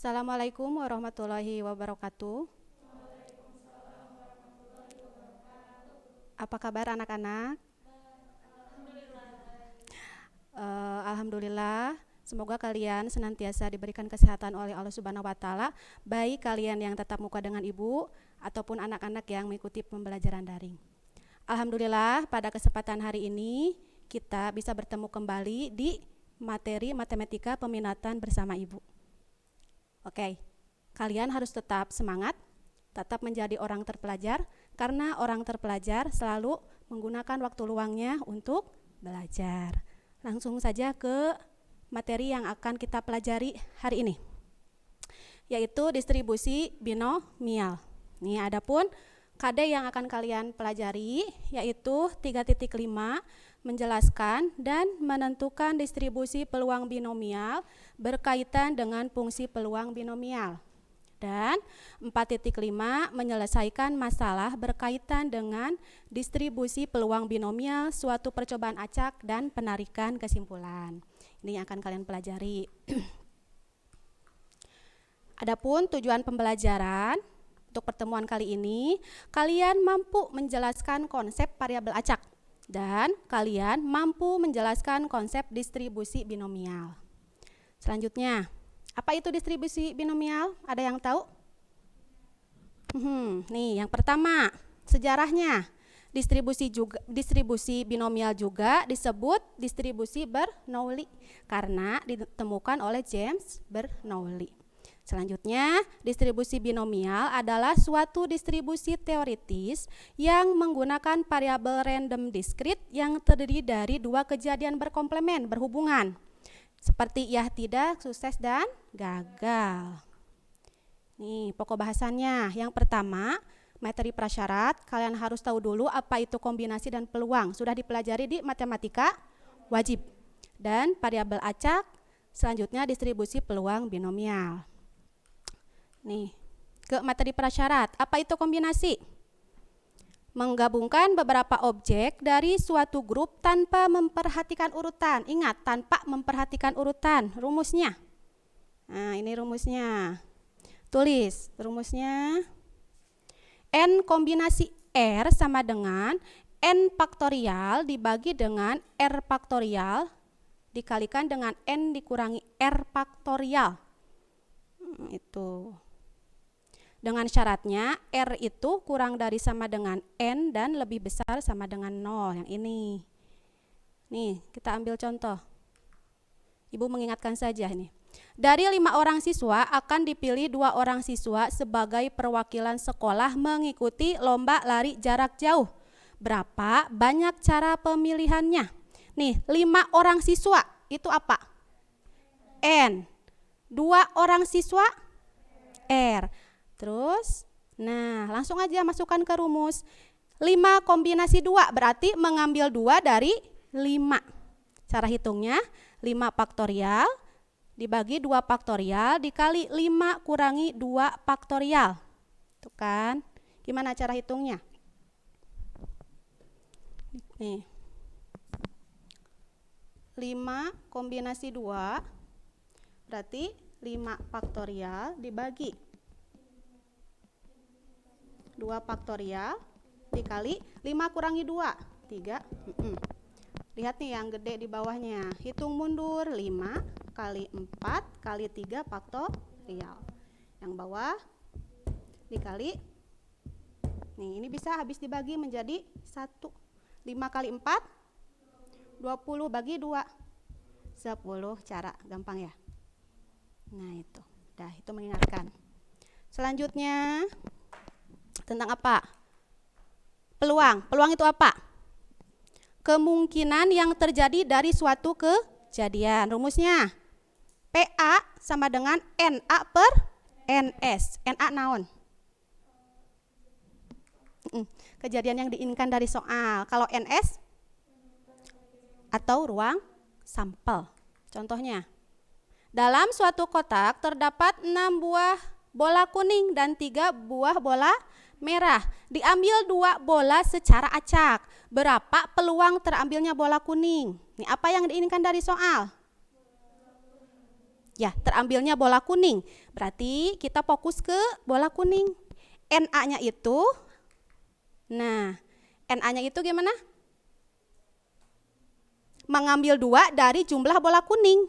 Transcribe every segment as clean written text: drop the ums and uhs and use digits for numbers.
Assalamualaikum warahmatullahi wabarakatuh. Apa kabar anak-anak? Alhamdulillah. Semoga kalian senantiasa diberikan kesehatan oleh Allah Subhanahu wa taala, baik kalian yang tatap muka dengan ibu ataupun anak-anak yang mengikuti pembelajaran daring. Alhamdulillah, pada kesempatan hari ini kita bisa bertemu kembali di materi matematika peminatan bersama ibu. Oke, kalian harus tetap semangat, tetap menjadi orang terpelajar, karena orang terpelajar selalu menggunakan waktu luangnya untuk belajar. Langsung saja ke materi yang akan kita pelajari hari ini, yaitu distribusi binomial. Nih, adapun KD yang akan kalian pelajari yaitu 3.5 menjelaskan dan menentukan distribusi peluang binomial berkaitan dengan fungsi peluang binomial. Dan 4.5 menyelesaikan masalah berkaitan dengan distribusi peluang binomial, suatu percobaan acak, dan penarikan kesimpulan. Ini yang akan kalian pelajari. Adapun tujuan pembelajaran untuk pertemuan kali ini, kalian mampu menjelaskan konsep variabel acak dan kalian mampu menjelaskan konsep distribusi binomial. Selanjutnya, apa itu distribusi binomial? Ada yang tahu? Nih, yang pertama, sejarahnya. Distribusi binomial juga disebut distribusi Bernoulli karena ditemukan oleh James Bernoulli. Selanjutnya, distribusi binomial adalah suatu distribusi teoritis yang menggunakan variabel random diskrit yang terdiri dari dua kejadian berkomplemen berhubungan, seperti ya tidak, sukses, dan gagal. Nih, pokok bahasannya. Yang pertama, materi prasyarat. Kalian harus tahu dulu apa itu kombinasi dan peluang. Sudah dipelajari di matematika wajib. Dan variabel acak, selanjutnya distribusi peluang binomial. Nih, ke materi prasyarat. Apa itu kombinasi? Menggabungkan beberapa objek dari suatu grup tanpa memperhatikan urutan. Ingat, tanpa memperhatikan urutan. Rumusnya. Nah, ini rumusnya. Tulis rumusnya. N kombinasi R sama dengan N faktorial dibagi dengan R faktorial dikalikan dengan N dikurangi R faktorial. Itu. Dengan syaratnya R itu kurang dari sama dengan N dan lebih besar sama dengan 0, yang ini. Nih, kita ambil contoh. Ibu mengingatkan saja ini. Dari 5 orang siswa akan dipilih 2 orang siswa sebagai perwakilan sekolah mengikuti lomba lari jarak jauh. Berapa banyak cara pemilihannya? Nih, 5 orang siswa itu apa? N. 2 orang siswa R. Terus, nah langsung aja masukkan ke rumus. 5 kombinasi 2 berarti mengambil 2 dari 5. Cara hitungnya 5 faktorial dibagi 2 faktorial dikali 5 kurangi 2 faktorial. Tuh kan? Gimana cara hitungnya? Nih. 5 kombinasi 2 berarti 5 faktorial dibagi 2 faktorial dikali 5 kurangi 2, 3. Lihat nih yang gede di bawahnya. Hitung mundur 5 kali 4 kali 3 faktorial. Yang bawah dikali. Nih, ini bisa habis dibagi menjadi 1. 5 kali 4 20 bagi 2. 10 cara, gampang ya. Nah, itu. Dah, itu mengingatkan. Selanjutnya tentang apa? Peluang. Peluang itu apa? Kemungkinan yang terjadi dari suatu kejadian. Rumusnya PA sama dengan NA per NS. NA naon? Kejadian yang diinginkan dari soal. Kalau NS atau ruang sampel. Contohnya, dalam suatu kotak terdapat 6 buah bola kuning dan 3 buah bola merah. Diambil 2 bola secara acak. Berapa peluang terambilnya bola kuning? Ini apa yang diinginkan dari soal? Ya, terambilnya bola kuning. Berarti kita fokus ke bola kuning. NA-nya itu, nah, NA-nya itu gimana? Mengambil 2 dari jumlah bola kuning.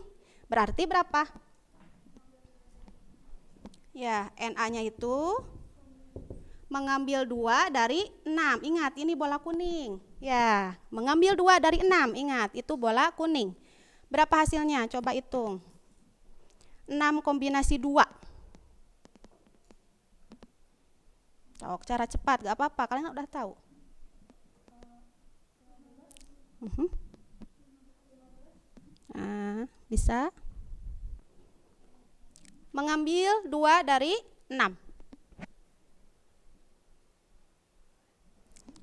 Berarti berapa? Ya, NA-nya itu mengambil 2 dari 6. Ingat, ini bola kuning. Ya, mengambil 2 dari 6. Ingat, itu bola kuning. Berapa hasilnya? Coba hitung. 6 kombinasi 2. Sok, cara cepat, gak apa-apa, kalian udah tahu. Nah, bisa. Mengambil 2 dari 6.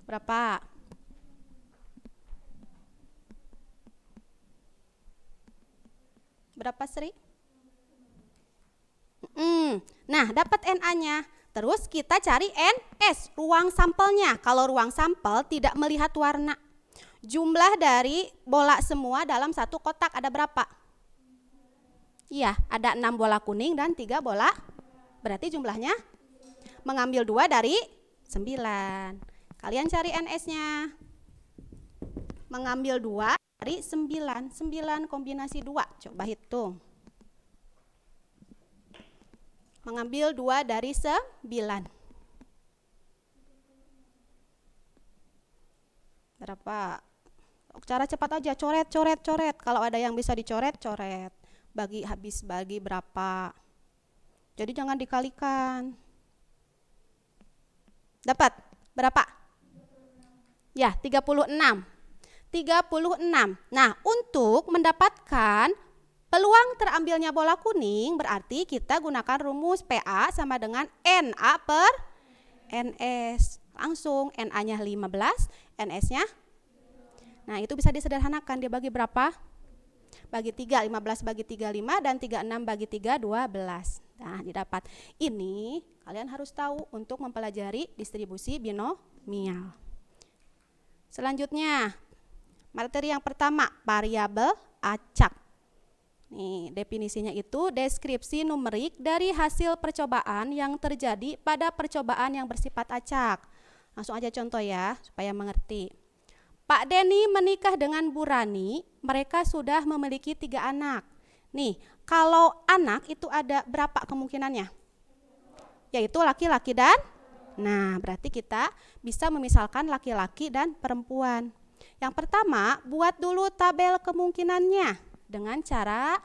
Berapa? Berapa, Sri? Nah, dapat NA-nya. Terus kita cari NS, ruang sampelnya. Kalau ruang sampel tidak melihat warna. Jumlah dari bola semua dalam satu kotak ada berapa? Iya, ada 6 bola kuning dan 3 bola. Berarti jumlahnya mengambil 2 dari 9. Kalian cari NS-nya. Mengambil 2 dari 9. 9 kombinasi 2. Coba hitung. Mengambil 2 dari 9. Berapa? Cara cepat aja, coret, coret, coret. Kalau ada yang bisa dicoret, coret. Bagi habis bagi berapa. Jadi jangan dikalikan. Dapat berapa? Ya, 36. 36. Nah, untuk mendapatkan peluang terambilnya bola kuning berarti kita gunakan rumus PA sama dengan NA per NS. Langsung NA-nya 15, NS-nya. Nah, itu bisa disederhanakan. Dia bagi berapa? Bagi 3, 15 bagi 3, 5, dan 36 bagi 3, 12. Nah, didapat. Ini kalian harus tahu untuk mempelajari distribusi binomial. Selanjutnya, materi yang pertama, variabel acak. Nih, definisinya itu deskripsi numerik dari hasil percobaan yang terjadi pada percobaan yang bersifat acak. Langsung aja contoh ya, supaya mengerti. Pak Denny menikah dengan Bu Rani, mereka sudah memiliki 3 anak. Nih, kalau anak itu ada berapa kemungkinannya? Yaitu laki-laki dan, nah berarti kita bisa memisalkan laki-laki dan perempuan. Yang pertama, buat dulu tabel kemungkinannya dengan cara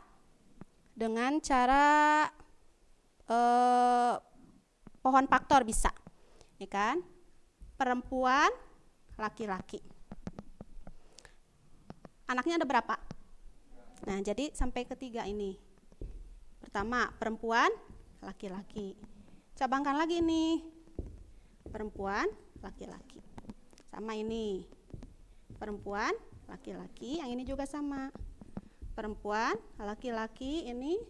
pohon faktor bisa. Ini kan, perempuan, laki-laki. Anaknya ada berapa? Nah, jadi sampai ketiga ini. Pertama, perempuan, laki-laki. Cabangkan lagi nih. Perempuan, laki-laki. Sama ini. Perempuan, laki-laki. Yang ini juga sama. Perempuan, laki-laki, ini.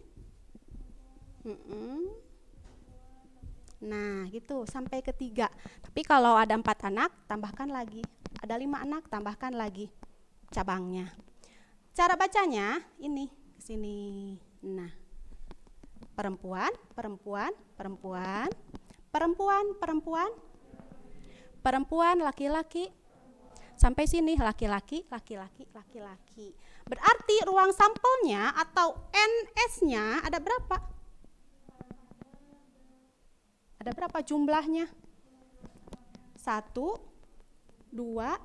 Nah, gitu sampai ketiga. Tapi kalau ada 4 anak, tambahkan lagi. Ada 5 anak, tambahkan lagi cabangnya. Cara bacanya ini ke sini. Nah, perempuan, perempuan, perempuan, perempuan, perempuan, perempuan, laki-laki. Sampai sini laki-laki, laki-laki, laki-laki. Berarti ruang sampelnya atau NS-nya ada berapa? Ada berapa jumlahnya? 1, 2,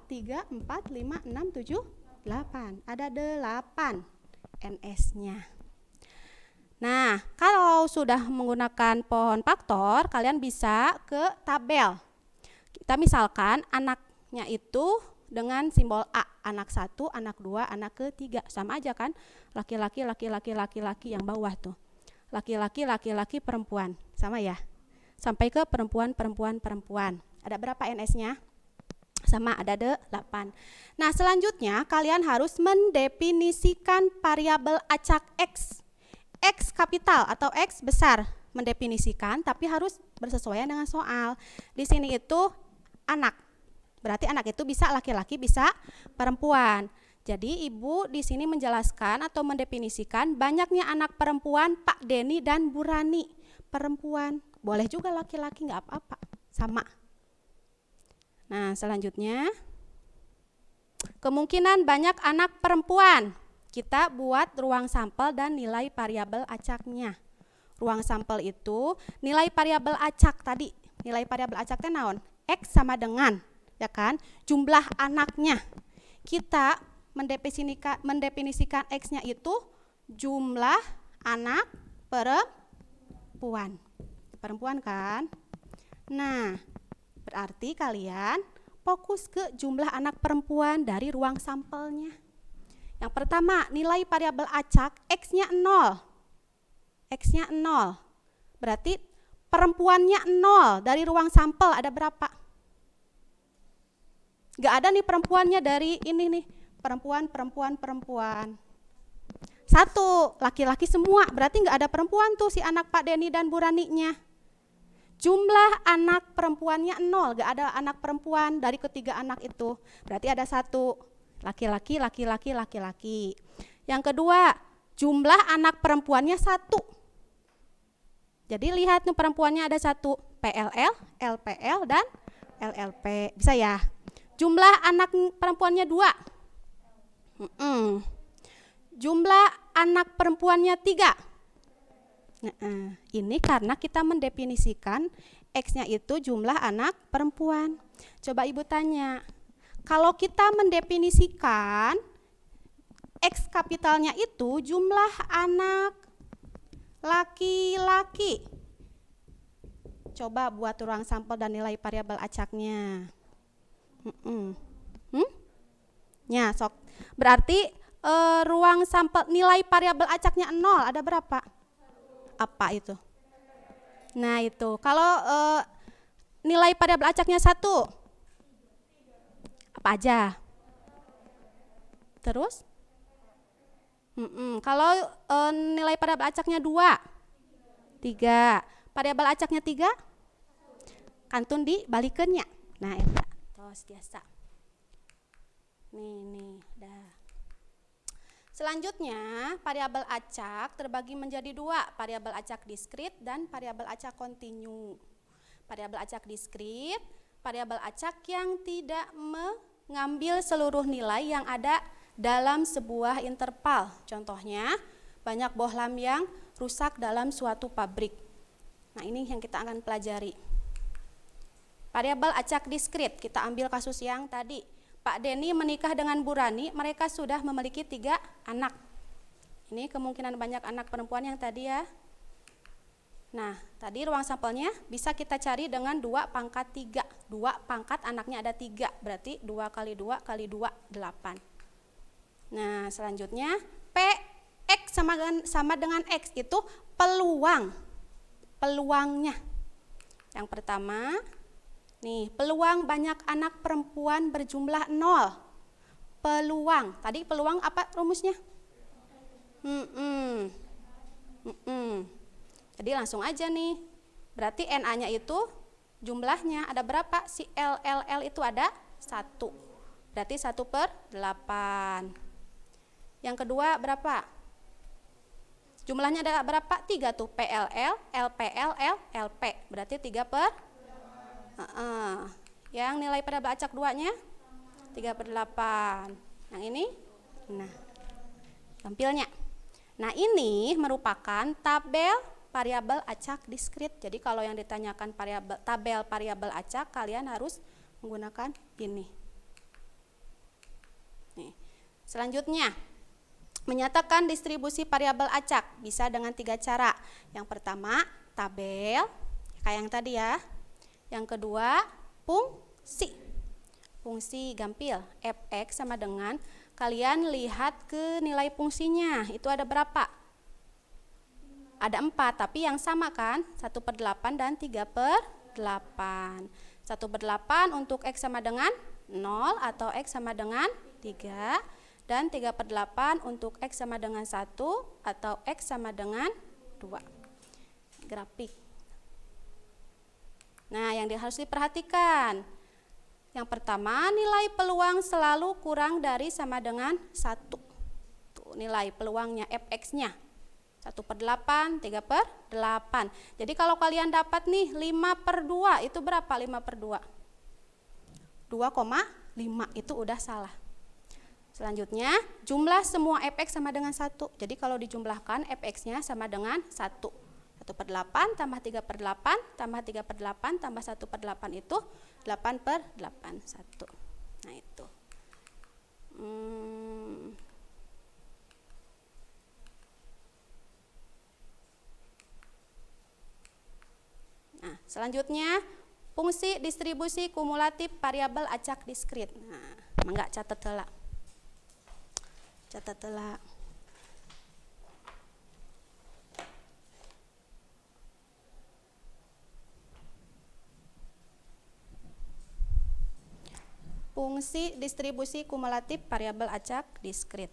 3, 4, 5, 6, 7, 8. Ada 8 NS-nya. Nah, kalau sudah menggunakan pohon faktor, kalian bisa ke tabel. Kita misalkan anaknya itu dengan simbol A, anak 1, anak 2, anak ketiga. Sama aja kan? Laki-laki, laki-laki, laki-laki yang bawah tuh. Laki-laki, laki-laki, perempuan. Sama ya? Sampai ke perempuan, perempuan, perempuan. Ada berapa NS-nya? Sama, ada 8. Nah, selanjutnya kalian harus mendefinisikan variabel acak X. X kapital atau X besar. Mendefinisikan, tapi harus bersesuaian dengan soal. Di sini itu anak. Berarti anak itu bisa laki-laki, bisa perempuan. Jadi Ibu di sini menjelaskan atau mendefinisikan banyaknya anak perempuan Pak Denny dan Bu Rani. Perempuan, boleh juga laki-laki, nggak apa-apa, sama. Nah, selanjutnya kemungkinan banyak anak perempuan. Kita buat ruang sampel dan nilai variabel acaknya. Ruang sampel itu nilai variabel acak tadi. Nilai variabel acaknya naon? X sama dengan, ya kan, jumlah anaknya. Kita mendefinisikan X-nya itu jumlah anak perempuan. Perempuan kan? Nah, berarti kalian fokus ke jumlah anak perempuan dari ruang sampelnya. Yang pertama, nilai variabel acak X-nya 0. X-nya 0. Berarti perempuannya 0. Dari ruang sampel ada berapa? Gak ada nih perempuannya dari ini nih. Perempuan. 1, laki-laki semua. Berarti gak ada perempuan tuh si anak Pak Denny dan Bu Rani-nya. Jumlah anak perempuannya 0, gak ada anak perempuan dari ketiga anak itu. Berarti ada 1, laki-laki. Yang kedua, jumlah anak perempuannya 1. Jadi lihat nih perempuannya ada 1, PLL, LPL, dan LLP. Bisa ya? Jumlah anak perempuannya 2. Jumlah anak perempuannya 3. Nah, ini karena kita mendefinisikan X-nya itu jumlah anak perempuan. Coba Ibu tanya, kalau kita mendefinisikan X kapitalnya itu jumlah anak laki-laki. Coba buat ruang sampel dan nilai variabel acaknya. Ya, sok. Berarti ruang sampel nilai variabel acaknya 0, ada berapa? Apa itu? Nah, itu. Kalau nilai variabel acaknya 1, apa aja? Terus? Kalau nilai variabel acaknya 2, 3. Variabel acaknya 3, kantun dibalikannya. Nah, eta tos biasa. Nih, dah. Selanjutnya, variabel acak terbagi menjadi 2, variabel acak diskrit dan variabel acak kontinu. Variabel acak diskrit, variabel acak yang tidak mengambil seluruh nilai yang ada dalam sebuah interval. Contohnya, banyak bohlam yang rusak dalam suatu pabrik. Nah, ini yang kita akan pelajari. Variabel acak diskrit, kita ambil kasus yang tadi. Pak Denny menikah dengan Bu Rani, mereka sudah memiliki 3 anak. Ini kemungkinan banyak anak perempuan yang tadi ya. Nah, tadi ruang sampelnya bisa kita cari dengan 2 pangkat 3. 2 pangkat anaknya ada 3, berarti 2 kali 2 kali 2, 8. Nah, selanjutnya P, X sama dengan X itu peluangnya. Yang pertama, nih, peluang banyak anak perempuan berjumlah 0. Peluang. Tadi peluang apa rumusnya? Jadi langsung aja nih. Berarti NA-nya itu jumlahnya ada berapa? Si LLL itu ada 1. Berarti 1/8. Yang kedua berapa? Jumlahnya ada berapa? 3 tuh. PLL, LPL, LLP. Berarti 3/8. Yang nilai variabel acak 2-nya 3/8. Yang ini, nah, tampilnya. Nah, ini merupakan tabel variabel acak diskrit. Jadi kalau yang ditanyakan tabel variabel acak, kalian harus menggunakan ini. Nih. Selanjutnya, menyatakan distribusi variabel acak bisa dengan 3 cara. Yang pertama, tabel, kayak yang tadi ya. Yang kedua, fungsi gampil. Fx sama dengan, kalian lihat ke nilai fungsinya, itu ada berapa? Ada 4, tapi yang sama kan? 1/8 dan 3/8. 1/8 untuk X sama dengan 0 atau X sama dengan 3, dan 3/8 untuk X sama dengan 1 atau X sama dengan 2. Grafik. Nah, yang harus diperhatikan, Yang pertama, nilai peluang selalu kurang dari sama dengan 1. Tuh, nilai peluangnya, fx-nya. 1/8, 3/8. Jadi kalau kalian dapat nih 5/2, itu berapa 5/2? 2,5, itu udah salah. Selanjutnya, jumlah semua fx sama dengan 1. Jadi kalau dijumlahkan, fx-nya sama dengan 1. 1/8 tambah 3/8 tambah 3/8 tambah 1/8 itu 8/8. 1. Nah itu. Nah, selanjutnya, fungsi distribusi kumulatif variabel acak diskrit. Nah, mangga catat heula. Catat heula. Fungsi distribusi kumulatif variabel acak diskrit.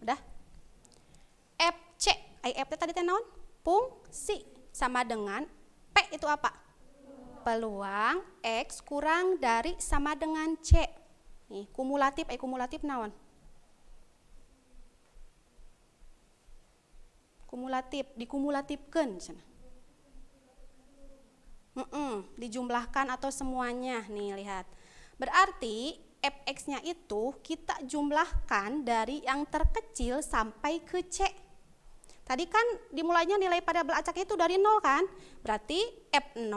Udah? FC, IF tadi teh naon? Fungsi sama dengan P itu apa? Peluang X kurang dari sama dengan C. Nih, kumulatif, kumulatif naon? Kumulatif, dikumulatifkeun cenah. Dijumlahkan atau semuanya. Nih, lihat. Berarti fx-nya itu kita jumlahkan dari yang terkecil sampai ke C. Tadi kan dimulainya nilai variabel acak itu dari 0 kan? Berarti F0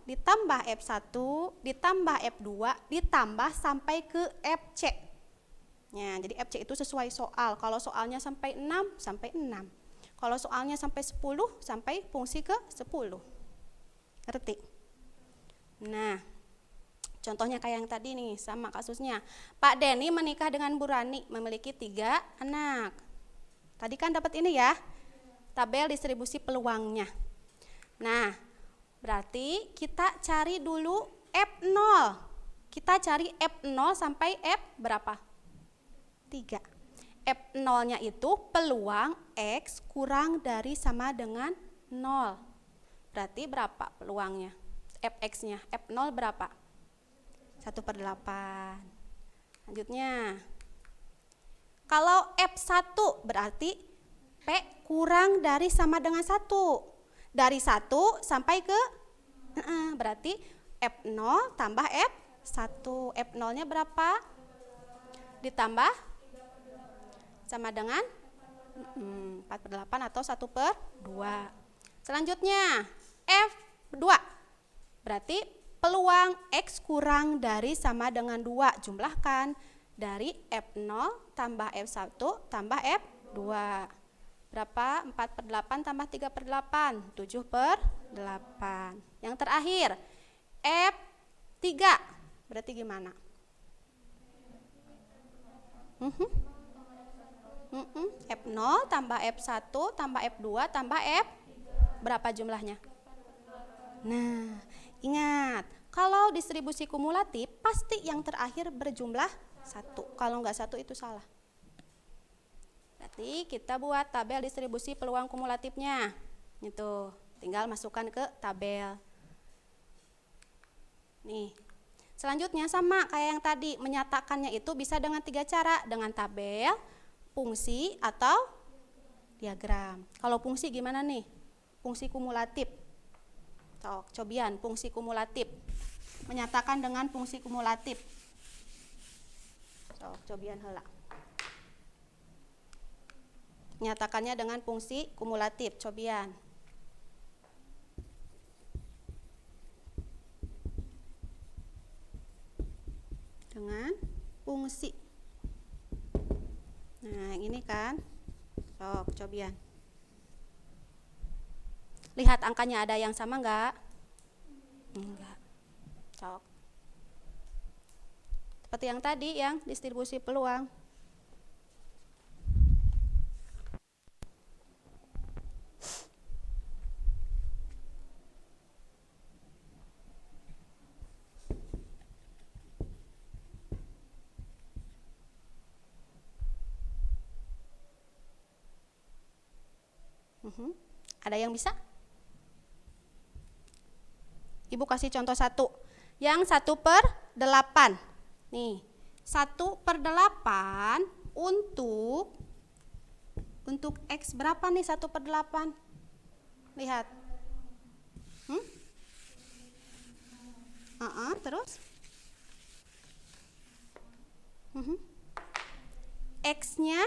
ditambah F1 ditambah F2 ditambah sampai ke FC. Ya, jadi FC itu sesuai soal. Kalau soalnya sampai 6, sampai 6. Kalau soalnya sampai 10, sampai fungsi ke 10. Ngerti? Nah, contohnya kayak yang tadi nih, sama kasusnya. Pak Denny menikah dengan Bu Rani, memiliki 3 anak. Tadi kan dapat ini ya, tabel distribusi peluangnya. Nah, berarti kita cari dulu F0. Kita cari F0 sampai F berapa? 3. F0-nya itu peluang X kurang dari sama dengan 0. Berarti berapa peluangnya? Fx-nya, F0 berapa? 1/8. Lanjutnya, kalau F1 berarti P kurang dari sama dengan 1. Dari 1 sampai ke, berarti F0 tambah F1. F0-nya berapa? Ditambah sama dengan 4/8 atau 1/2. Selanjutnya, F2. Berarti peluang X kurang dari sama dengan 2. Jumlahkan dari F0 tambah F1 tambah F2. Berapa? 4/8 tambah 3/8. 7/8. Yang terakhir, F3. Berarti gimana? F0 tambah F1 tambah F2 tambah F. Berapa jumlahnya? Nah, ingat, kalau distribusi kumulatif pasti yang terakhir berjumlah 1. Kalau nggak 1 itu salah. Berarti kita buat tabel distribusi peluang kumulatifnya. Itu, tinggal masukkan ke tabel. Nih. Selanjutnya sama kayak yang tadi, menyatakannya itu bisa dengan 3 cara, dengan tabel, fungsi atau diagram. Kalau fungsi gimana nih? Fungsi kumulatif. Cobian, fungsi kumulatif. Menyatakan dengan fungsi kumulatif. Cobian heula. Menyatakannya dengan fungsi kumulatif, cobian. dengan fungsi. Nah, yang ini kan. Sok, cobian. Lihat angkanya ada yang sama enggak? Enggak. Sok. Seperti yang tadi, yang distribusi peluang. Ada yang bisa? Ibu kasih contoh satu. Yang 1/8. Nih, 1/8 untuk X berapa nih 1/8? Lihat. Terus? X-nya?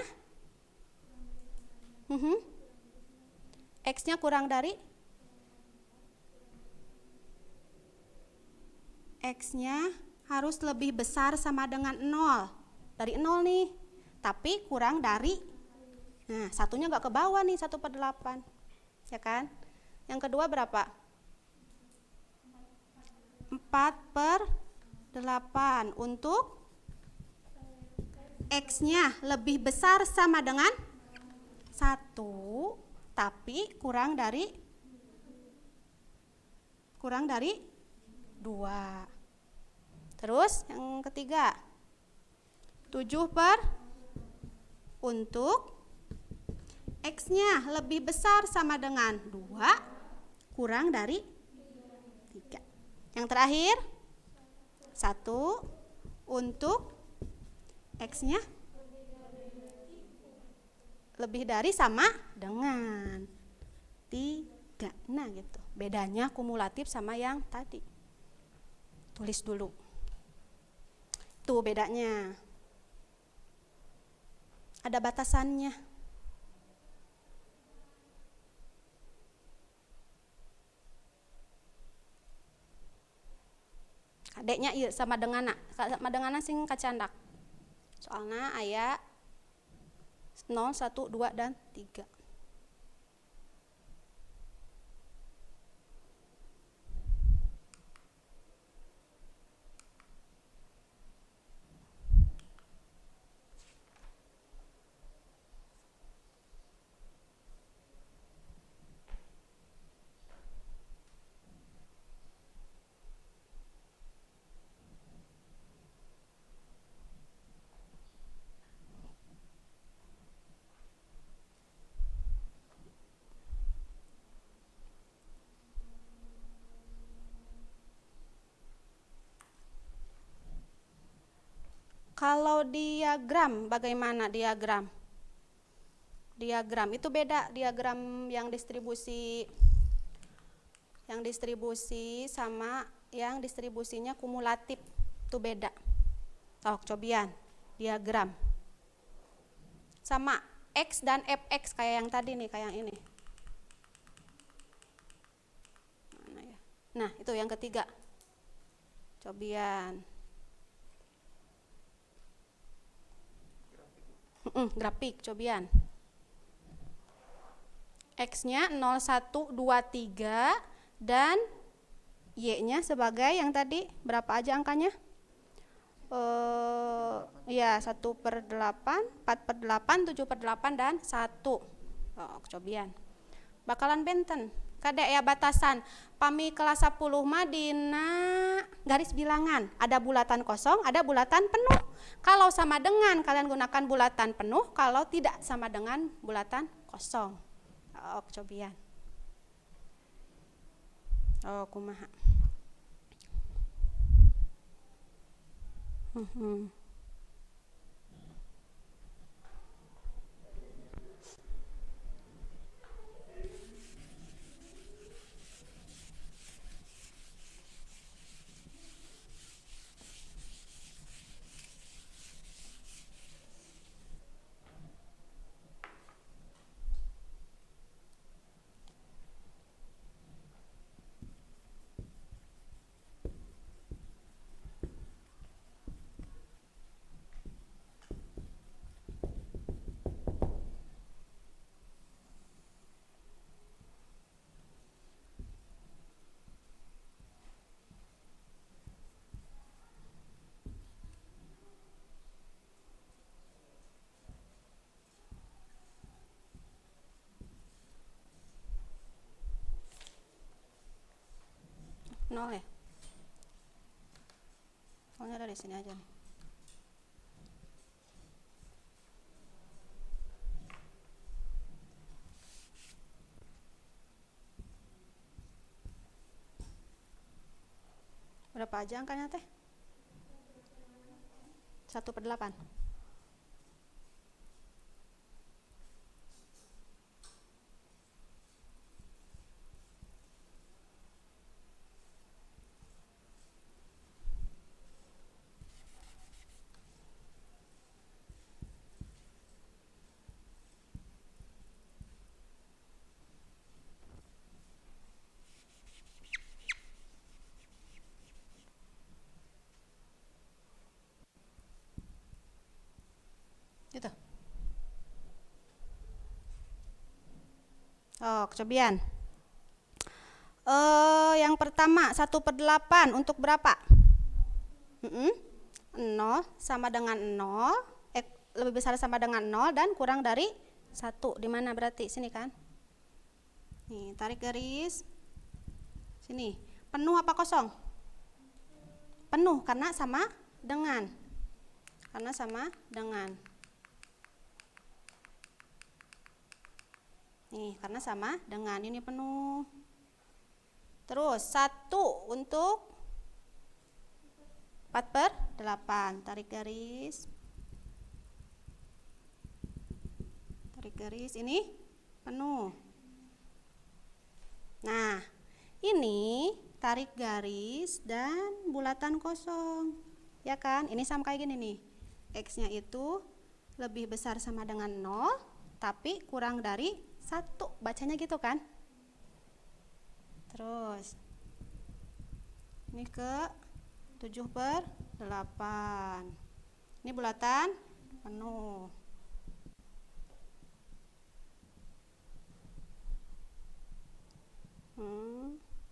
X-nya kurang dari? X-nya harus lebih besar sama dengan 0. Dari 0 nih. Tapi kurang dari, nah satunya nggak ke bawah nih 1/8. Ya kan? Yang kedua berapa? 4/8 untuk X-nya lebih besar sama dengan 1, tapi kurang dari 2. Terus yang ketiga, 7 untuk X-nya lebih besar sama dengan 2, kurang dari 3. Yang terakhir, 1 untuk X-nya lebih dari sama dengan 3. Nah gitu, bedanya kumulatif sama yang tadi. Tulis dulu. Tuh bedanya. Ada batasannya. Kadeknya iya sama dengan sing kacandak. Soalnya aya 0, 1, 2, dan 3. Kalau diagram, bagaimana diagram? Diagram itu beda, diagram yang distribusi sama yang distribusinya kumulatif, itu beda. Cobian, diagram. Sama X dan Fx kayak yang tadi nih, kayak yang ini. Mana ya? Nah, itu yang ketiga. Cobian. Grafik, cobian. X-nya 0, 1, 2, 3 dan Y-nya sebagai yang tadi berapa aja angkanya? Ya 1/8, 4/8, 7/8 dan 1. Cobian. Bakalan benten. Kadek ya batasan. Pami kelas 10 mah dina garis bilangan. Ada bulatan kosong, ada bulatan penuh. Kalau sama dengan kalian gunakan bulatan penuh, kalau tidak sama dengan bulatan kosong. Cobian. Kumaha. nol ya? Nolnya dari sini aja nih. Berapa aja angkanya teh? 1/8. Gitu. Oh, kecobian. Yang pertama 1/8 untuk berapa? 0 sama dengan 0, lebih besar sama dengan 0 dan kurang dari 1. Di mana berarti? Sini kan? Nih, tarik garis. Sini. Penuh apa kosong? Penuh karena sama dengan. Karena sama dengan. Nih, karena sama dengan, ini penuh. Terus 1 untuk 4/8. Tarik garis. Tarik garis, ini penuh. Nah, ini tarik garis dan bulatan kosong. Ya kan? Ini sama kayak gini nih. X-nya itu lebih besar sama dengan 0, tapi kurang dari 1. Bacanya gitu kan? Terus ini ke 7/8. Ini bulatan penuh.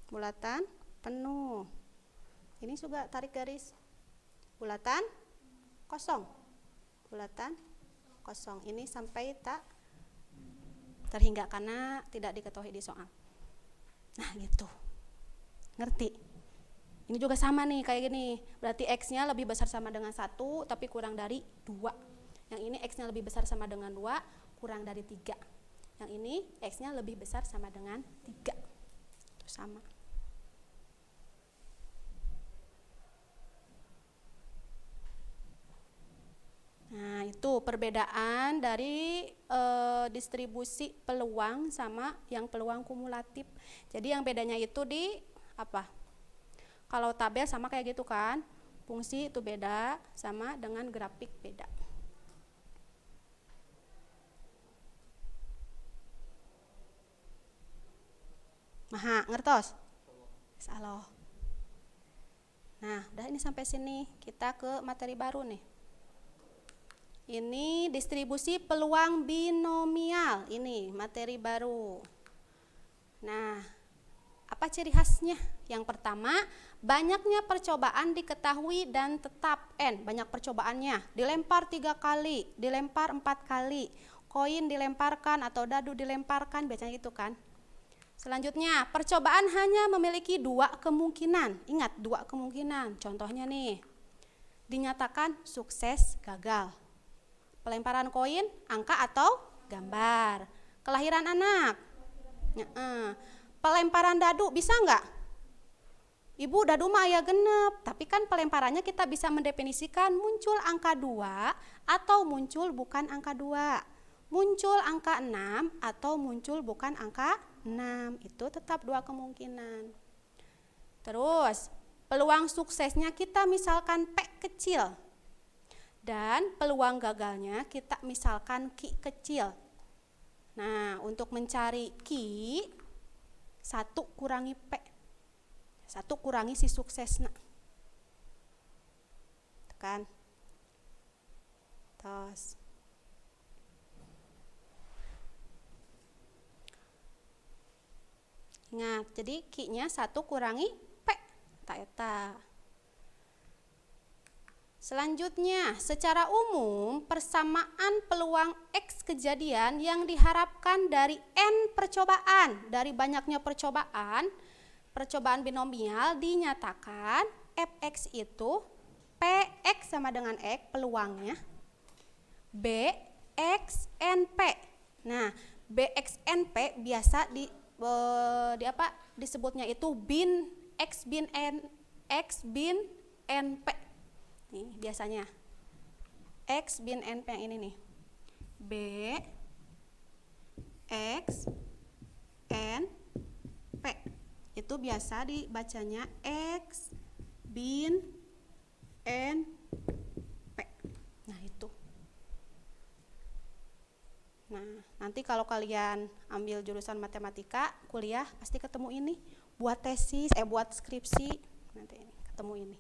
Bulatan penuh. Ini juga tarik garis. Bulatan kosong. Bulatan kosong. Ini sampai tak terhingga karena tidak diketahui di soal. Nah, gitu. Ngerti? Ini juga sama nih kayak gini. Berarti X-nya lebih besar sama dengan 1 tapi kurang dari 2. Yang ini X-nya lebih besar sama dengan 2, kurang dari 3. Yang ini X-nya lebih besar sama dengan 3. Itu sama. Nah, itu perbedaan dari distribusi peluang sama yang peluang kumulatif. Jadi yang bedanya itu di apa? Kalau tabel sama kayak gitu kan, fungsi itu beda, sama dengan grafik beda. Maha, ngertos? Insya. Nah, udah ini sampai sini, kita ke materi baru nih. Ini distribusi peluang binomial, ini materi baru. Nah, apa ciri khasnya? Yang pertama, banyaknya percobaan diketahui dan tetap N, banyak percobaannya. Dilempar 3 kali, dilempar 4 kali, koin dilemparkan atau dadu dilemparkan, biasanya gitu kan. Selanjutnya, percobaan hanya memiliki 2 kemungkinan. Ingat, 2 kemungkinan. Contohnya nih, dinyatakan sukses, gagal. Pelemparan koin, angka atau gambar. Kelahiran anak. Pelemparan dadu bisa nggak? Ibu, dadu mah aya genep, tapi kan pelemparannya kita bisa mendefinisikan muncul angka 2 atau muncul bukan angka 2. Muncul angka 6 atau muncul bukan angka 6. Itu tetap 2 kemungkinan. Terus, peluang suksesnya kita misalkan P kecil. Dan peluang gagalnya kita misalkan Q kecil. Nah, untuk mencari Q, 1 kurangi P. 1 kurangi si suksesna. Tekan. Terus. Ingat, jadi Q-nya 1 kurangi P. Tak eta. Selanjutnya, secara umum persamaan peluang X kejadian yang diharapkan dari N percobaan, dari banyaknya percobaan, percobaan binomial dinyatakan fx itu px sama dengan x peluangnya bxnp. Nah, bxnp biasa disebutnya itu x bin np. Nih biasanya x bin np yang ini nih. B x n p itu biasa dibacanya x bin n p. Nah itu. Nah nanti kalau kalian ambil jurusan matematika kuliah pasti ketemu ini buat tesis buat skripsi nanti ketemu ini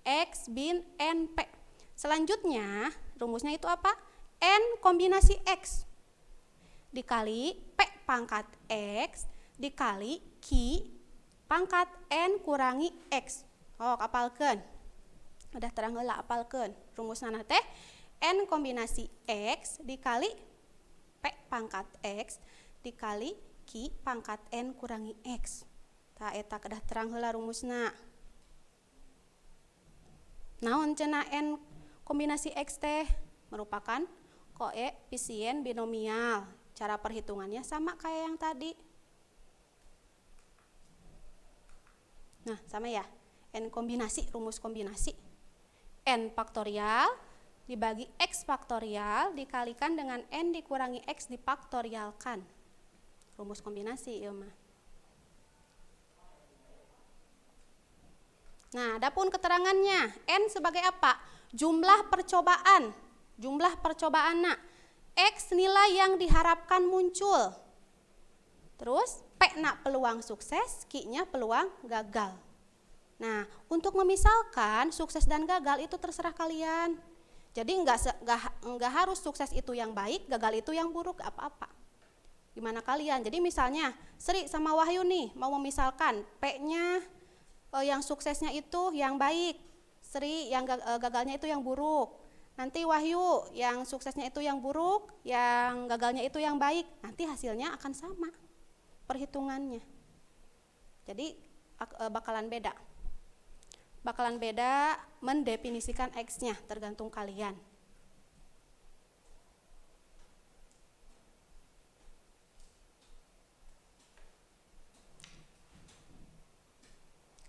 x bin n p. Selanjutnya rumusnya itu apa? N kombinasi x dikali p pangkat x dikali q pangkat n kurangi x. Oh, apalkeun. Udah terang heula apalkeun. Rumusna teh n kombinasi x dikali p pangkat x dikali q pangkat n kurangi x. Tah eta kedah terang heula rumusna. Naon cenah n kombinasi x teh? Merupakan koefisien binomial. Cara perhitungannya sama kayak yang tadi. Nah, sama ya. N kombinasi, rumus kombinasi. N faktorial dibagi x faktorial dikalikan dengan n dikurangi x difaktorialkan. Rumus kombinasi ieu mah. Nah, adapun keterangannya, n sebagai apa? Jumlah percobaan. Jumlah percobaanna. X nilai yang diharapkan muncul. Terus P-na peluang sukses, Q-nya peluang gagal. Nah, untuk memisalkan sukses dan gagal itu terserah kalian. Jadi enggak harus sukses itu yang baik, gagal itu yang buruk, apa-apa. Gimana kalian? Jadi misalnya Sri sama Wahyu nih mau memisalkan P-nya yang suksesnya itu yang baik, Sri yang gagalnya itu yang buruk. Nanti Wahyu yang suksesnya itu yang buruk, yang gagalnya itu yang baik. Nanti hasilnya akan sama perhitungannya. Jadi bakalan beda. Bakalan beda mendefinisikan X-nya tergantung kalian.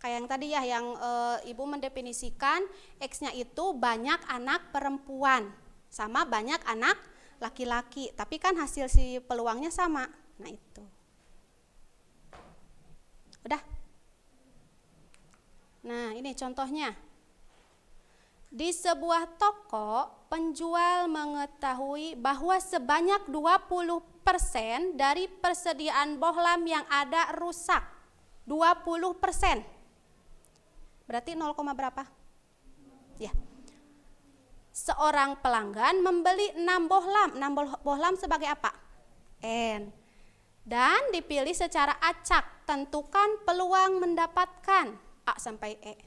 Kayak yang tadi ya, yang Ibu mendefinisikan X-nya itu banyak anak perempuan sama banyak anak laki-laki. Tapi kan hasil si peluangnya sama. Nah itu. Udah? Nah ini contohnya. Di sebuah toko, penjual mengetahui bahwa sebanyak 20% dari persediaan bohlam yang ada rusak. 20%. Berarti 0, berapa? Ya. Seorang pelanggan membeli 6 bohlam. 6 bohlam sebagai apa? N. Dan dipilih secara acak. Tentukan peluang mendapatkan A sampai E.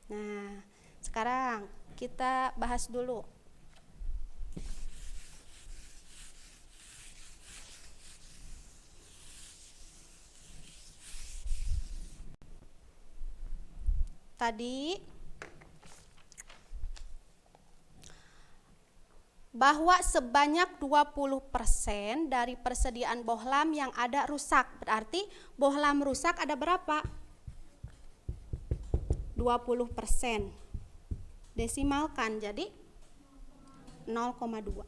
Nah, sekarang kita bahas dulu. Tadi bahwa sebanyak 20% dari persediaan bohlam yang ada rusak. Berarti bohlam rusak ada berapa? 20%. Desimalkan jadi 0,2.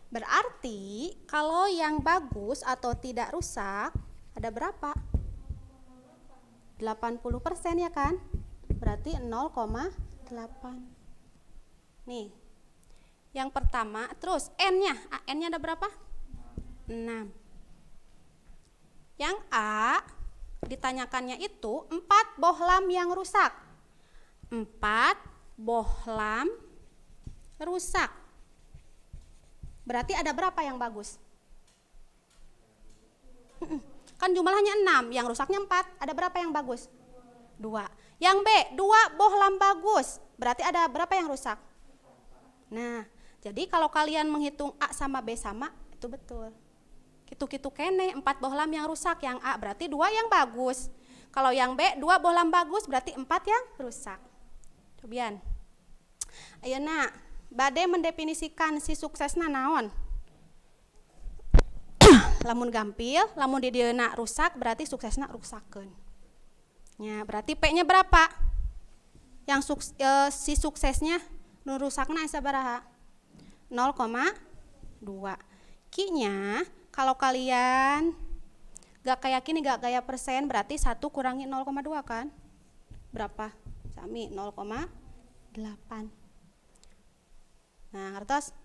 Berarti kalau yang bagus atau tidak rusak ada berapa? 80% ya kan? Berarti 0,8. Nih. Yang pertama, terus N-nya. N-nya ada berapa? 6. Yang A ditanyakannya itu 4 bohlam yang rusak. 4 bohlam rusak. Berarti ada berapa yang bagus? Kan jumlahnya 6, yang rusaknya 4. Ada berapa yang bagus? 2. Yang B, 2 bohlam bagus. Berarti ada berapa yang rusak? Nah, jadi kalau kalian menghitung A sama B sama, itu betul. Kitu-kitu kene 4 bohlam yang rusak, yang A berarti 2 yang bagus. Kalau yang B 2 bohlam bagus berarti 4 yang rusak. Cobian. Ayeuna bade mendefinisikan si suksesna naon? Lamun gampil, lamun di dieuna rusak berarti suksesna rusakkeun. Nya berarti P-nya berapa? Yang si suksesnya nu rusakna sabaraha? 0,2. Q-nya kalau kalian gak kayak gini, gak gaya persen, berarti 1 kurangi 0,2 kan? Berapa? Sami 0,8. Nah, ngertos?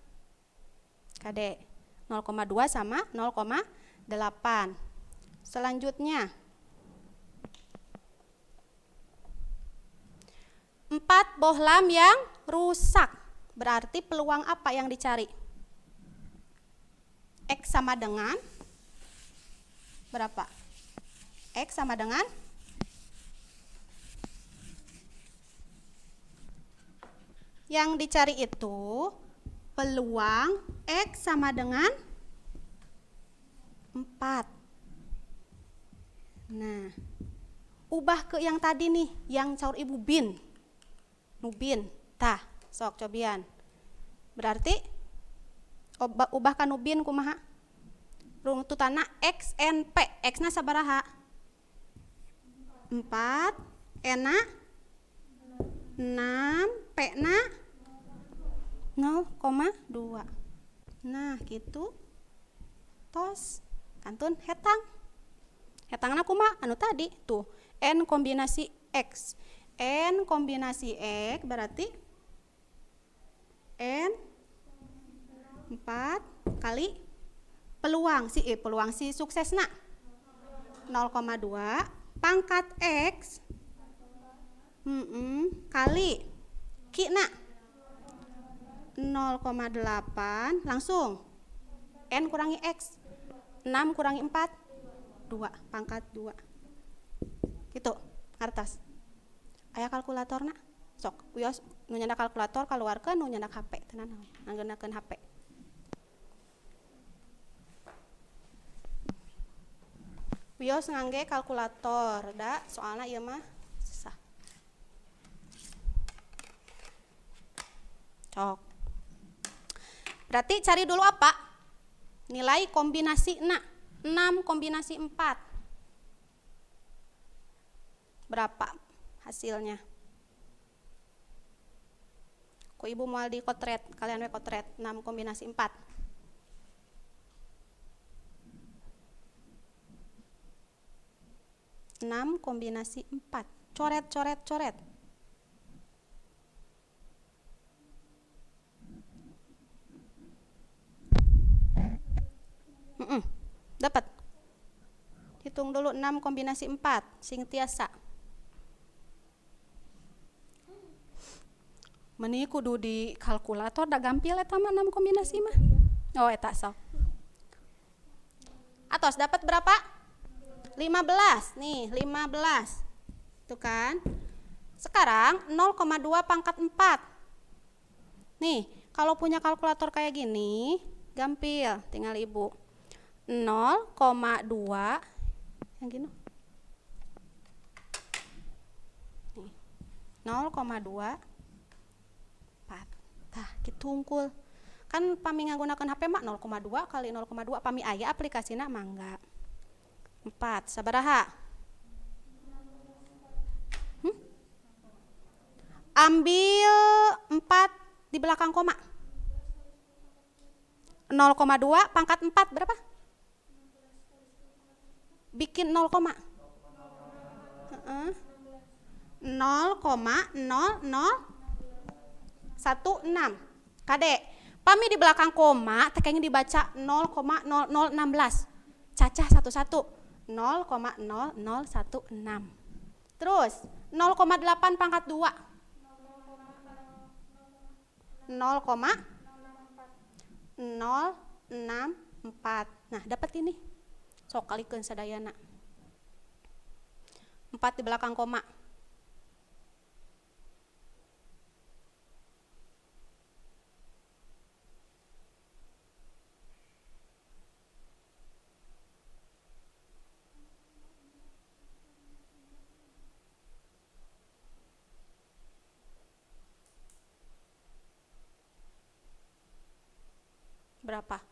Kade 0,2 sama 0,8. Selanjutnya 4 bohlam yang rusak. Berarti peluang apa yang dicari? X sama dengan berapa? X sama dengan yang dicari itu peluang X sama dengan 4. Nah, ubah ke yang tadi nih, yang caur ibu bin. Nubin. Tah, sok cobian. Berarti ubah ka nubin kumaha? Runtutana X N P. X-na sabaraha? 4, N-na 6, P-na 0,2. Nah, gitu. Tos. Kantun hetang. Hetangna kumaha? Anu tadi tuh, N kombinasi X. N kombinasi X berarti N 4 kali peluang si suksesna 0,2 pangkat X kali Q-na 0,8 langsung N kurangi X 6 kurangi 4 2 pangkat 2 gitu ngartos. Aya kalkulatorna sok wios nu nyandak kalkulator kaluarkeun nu nyandak HP tenan nganggunakeun HP. Wios ngangge kalkulator da soalna ieu mah susah. Cok. Berarti cari dulu apa? Nilai kombinasina 6 kombinasi 4. Berapa hasilnya? Ku ibu moal di kotret, kalian we kotret 6 kombinasi 4. Kombinasi 4. Coret, coret, coret. Dapat. Hitung dulu 6 kombinasi 4, sing tiasa. Meni kudu di kalkulator da gampil eta mah 6 kombinasi mah. Oh eta sok. Atos dapat berapa? 15. Nih, 15. Tuh kan? Sekarang 0,2 pangkat 4. Nih, kalau punya kalkulator kayak gini, gampil, tinggal ibu. 0,2 yang gini. Nih. 0,2 tah gitu unggul kan pami nggunakeun HP mah 0,2 kali 0,2 pami aya aplikasina mangga 4 sabaraha ambil 4 di belakang koma 0,2 pangkat 4 berapa bikin 0, 0,0016 Kade pami di belakang koma tekengnya dibaca 0,0016 cacah satu-satu 0,0016 terus 0,8 pangkat 2 0,064 nah dapat ini sok kalikeun sadayana 4 di belakang koma berapa?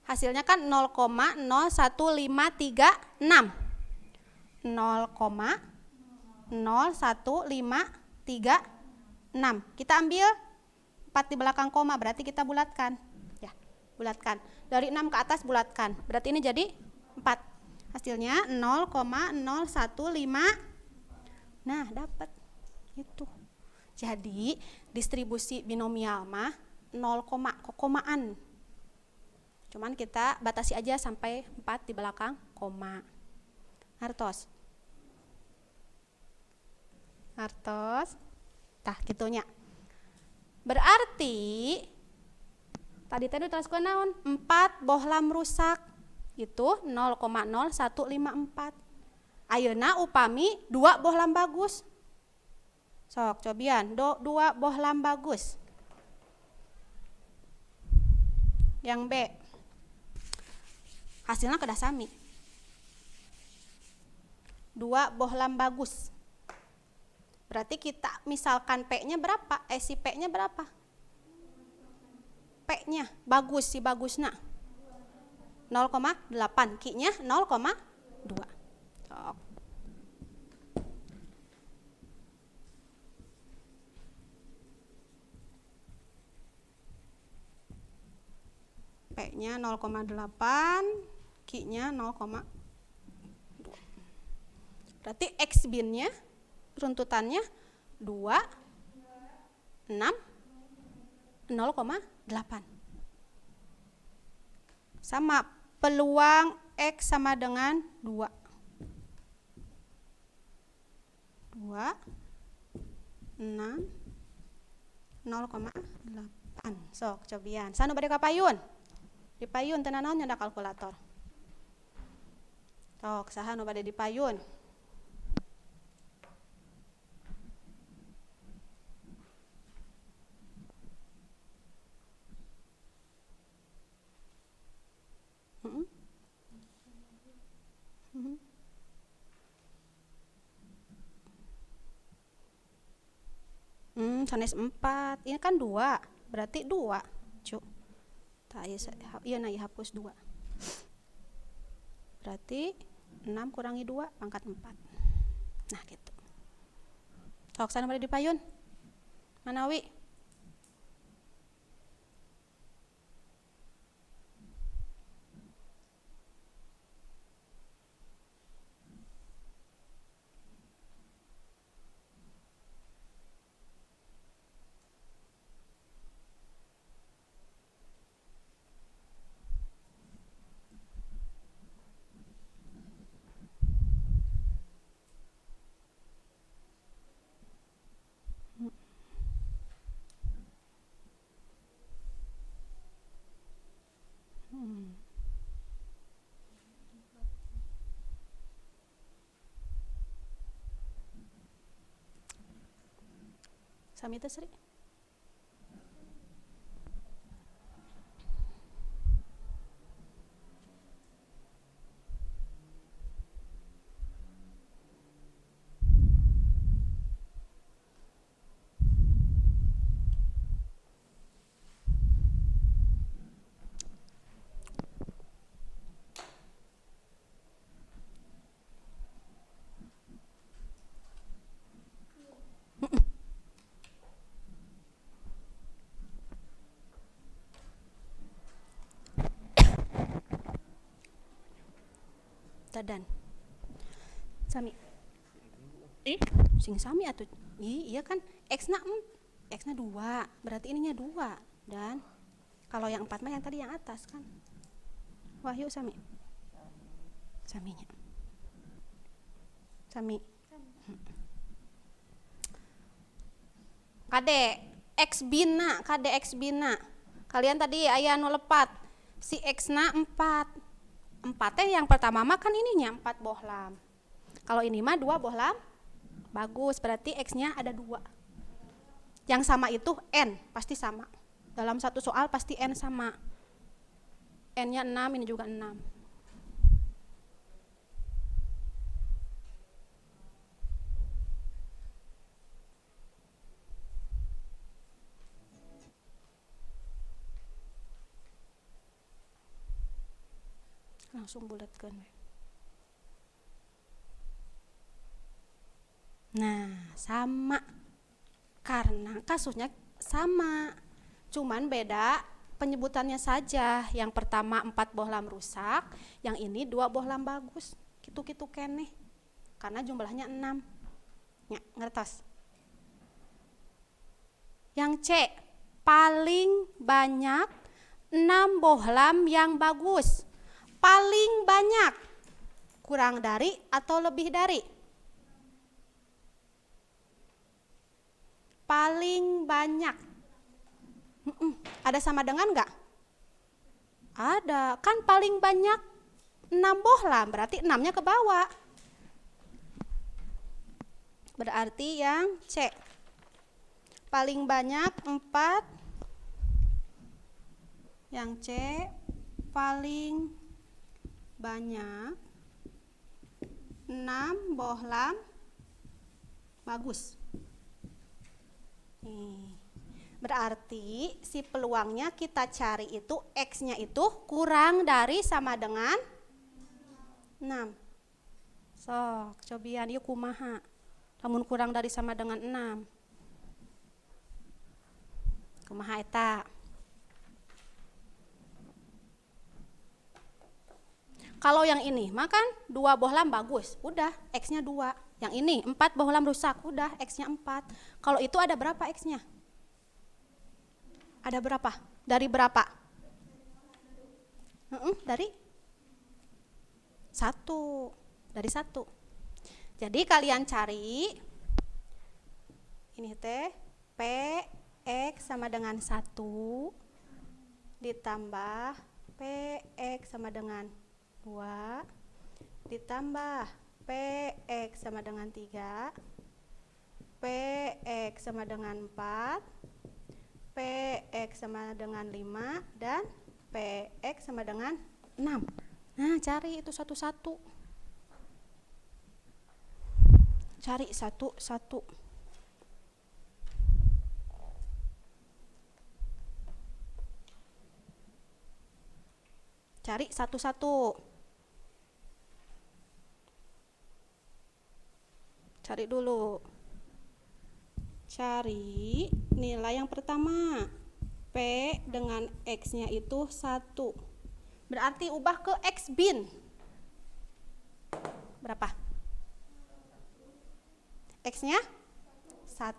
Hasilnya kan 0,01536. 0,01536. Kita ambil 4 di belakang koma, berarti kita bulatkan. Ya, bulatkan. Dari 6 ke atas bulatkan. Berarti ini jadi 4. Hasilnya 0,015. Nah, dapat. Itu. Jadi, distribusi binomial mah 0, komaan. Cuman kita batasi aja sampai 4 di belakang koma. Hartos. Tah gitunya. Berarti tadi teraskeun naon? 4 bohlam rusak. Itu 0,0154. Ayeuna upami 2 bohlam bagus. Sok cobian, 2 bohlam bagus. Yang B. Hasilnya kedah sami. 2 bohlam bagus. Berarti kita misalkan P-nya berapa? Si P-nya berapa? P-nya bagus, si bagusna 0,8, Q-nya 0,2. Sok. P-nya 0,8, Q-nya 0,2. Berarti X bin-nya runtutannya 2, 6, 0,8. Sama, peluang X sama dengan 2. 2, 6, 0,8. Sok, cobian. Sanu bade ka payun. Di payun teu naon nyoda kalkulator. Sok, saha nu bade di payun? Sanes 4. Ini kan 2. Berarti 2. Cuk. Tah ieu na hapus 2. Berarti 6 kurangi 2 pangkat 4. Nah, gitu. Sok sana bade di payun. Manawi? Sami teh Sri. Dadan. Sami. Sing sami atuh. Iya kan X-na 2. Berarti ininya 2 dan kalau yang 4 mah yang tadi yang atas kan. Wahyu sami. Saminya. Sami. Kade X bina, kade X bina. Kalian tadi aya anu lepat. Si X-na 4. 4 teh yang pertama mah kan ininya 4 bohlam. Kalau ini mah 2 bohlam bagus, berarti X-nya ada 2. Yang sama itu N, pasti sama. Dalam satu soal pasti N sama. N-nya 6, ini juga 6. Langsung bulatkan. Nah, sama. Karena kasusnya sama. Cuman beda penyebutannya saja. Yang pertama 4 bohlam rusak, yang ini 2 bohlam bagus. Gitu-gitu keneh. Karena jumlahnya 6. Ya, ngertos. Yang C, paling banyak 6 bohlam yang bagus. Paling banyak. Kurang dari atau lebih dari? Paling banyak. Ada sama dengan enggak? Ada. Kan paling banyak 6 bohlam, berarti 6-nya ke bawah. Berarti yang C. Paling banyak 4. Yang C paling banyak 6 bohlam bagus. Nih. Berarti si peluangnya kita cari itu X-nya itu kurang dari sama dengan 6. Sok, cobian ieu kumaha? Lamun kurang dari sama dengan 6. Kumaha eta? Kalau yang ini, makan 2 bohlam bagus, udah X-nya 2. Yang ini 4 bohlam rusak, udah X-nya 4. Kalau itu ada berapa X-nya? Ada berapa? Dari berapa? Dari 1. Dari 1. Jadi kalian cari ini teh P X sama dengan 1 ditambah P X sama dengan 2 ditambah P X sama dengan 3, P X sama dengan 4, P X sama dengan 5, dan P X sama dengan 6. Nah, cari itu satu-satu. Cari satu-satu. Cari satu-satu. Cari dulu. Cari nilai yang pertama. P dengan X-nya itu 1. Berarti ubah ke X bin. Berapa? X-nya 1.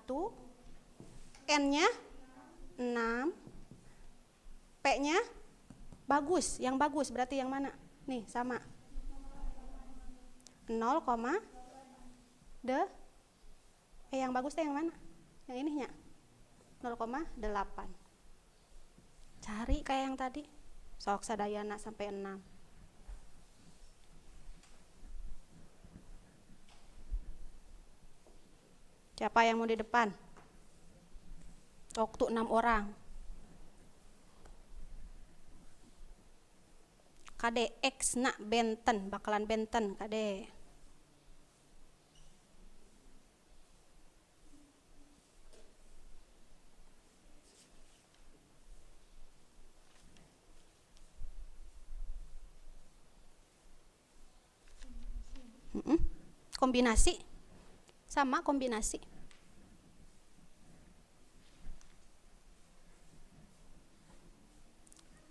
N-nya 6. P-nya bagus. Yang bagus berarti yang mana? Nih, sama. 0, yang bagus teh yang mana? Yang ininya 0,8. Cari kayak yang tadi. Sok sadayana sampai 6. Siapa yang mau di depan? Waktu 6 orang. Kade X nak benten, bakalan benten kade. Kombinasi. Sama kombinasi.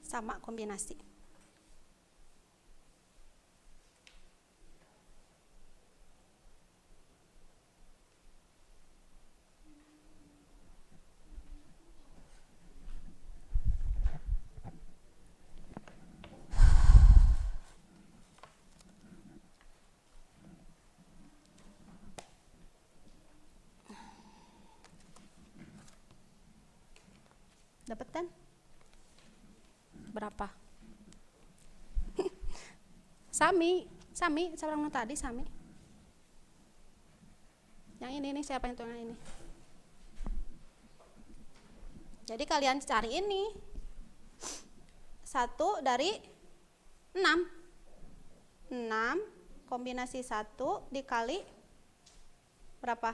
Sama kombinasi. Dapat kan? Berapa? Sami seorang tadi sami. Yang ini nih siapa yang tuh yang ini? Jadi kalian cari ini. 1 dari 6. 6 kombinasi 1 dikali berapa?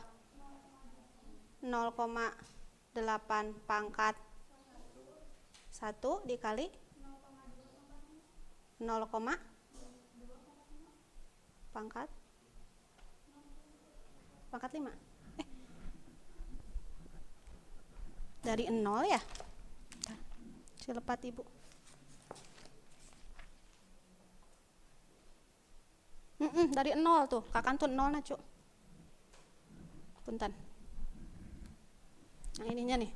0,8 pangkat 1 dikali 0,8. Pangkat 5. Dari 0 ya? Silepat Ibu. Dari 0 tuh, kakantun 0 nah Cuk. Punten. Yang ininya nih.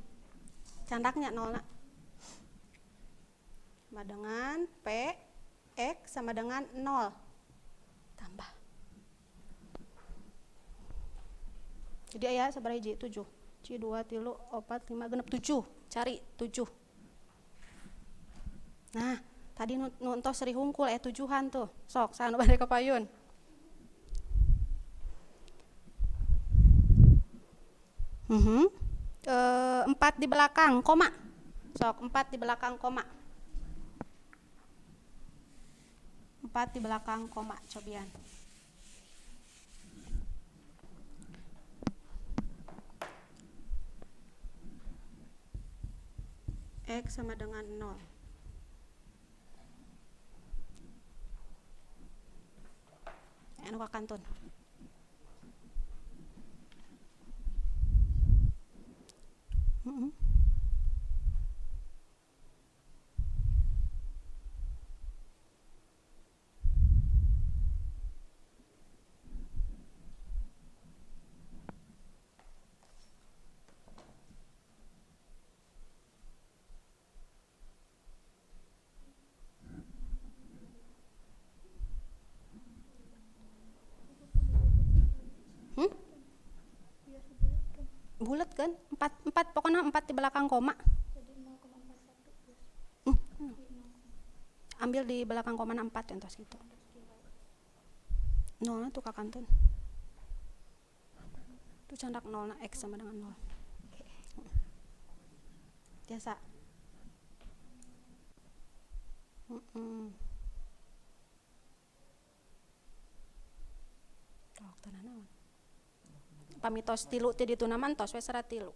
Candaknya 0 nak. Sama dengan P X sama dengan 0. Tambah. Jadi ya sabaraha hiji 7. Ci 2 3 4 5 genep 7. Cari 7. Nah, tadi nuntos seri hungkul 7-an tuh. Sok sanu bade kepayun. Empat di belakang koma. Sok 4 di belakang koma. 4 di belakang koma cobian. X sama dengan 0. Anu kakantun. Bulat kan? 4 pokoknya 4 di belakang koma. Ambil di belakang koma 4 entos gitu. 0 tuh kakantun. Tuh candak 0 X sama dengan 0. Biasa. Tok tenan naon. Pamitos tilu ti ditu naman tos we serat tilu.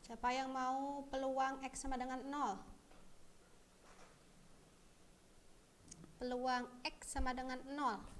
Siapa yang mau peluang X sama dengan 0? Peluang X sama dengan 0.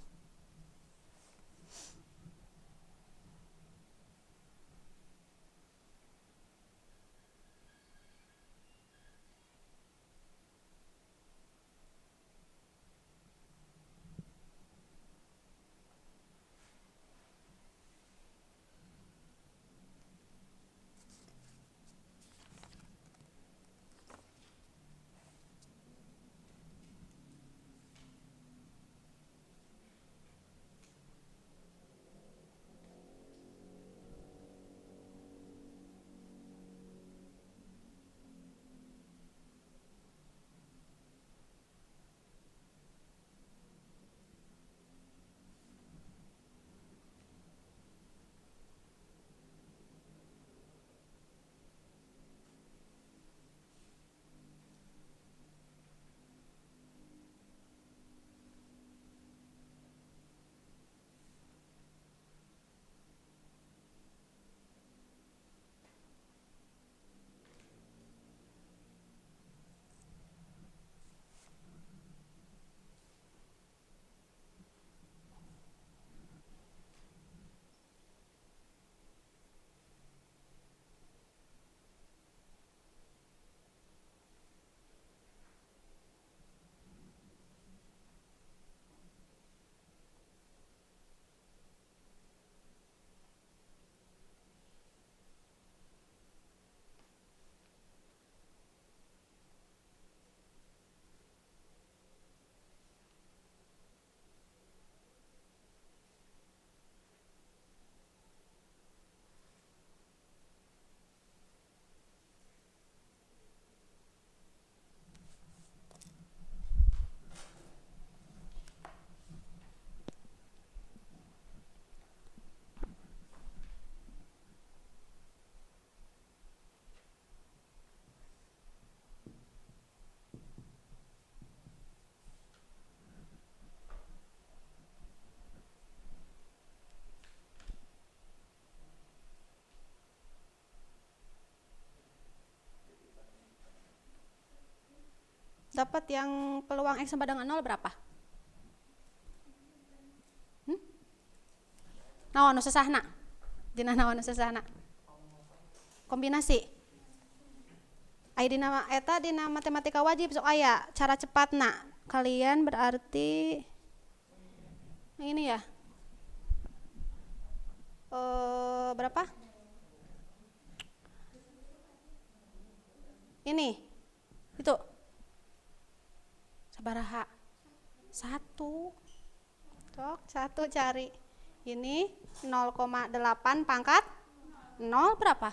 dapat yang peluang X sama dengan 0 berapa? Naon nu sesahna? Dina naon nu sesahna? Kombinasi. Aya dina eta dina matematika wajib sok aya cara cepatna. Kalian berarti ini ya. Berapa? Ini. Itu. Sabaraha? 1. Tok, 1 cari. Ini 0,8 pangkat 0 berapa?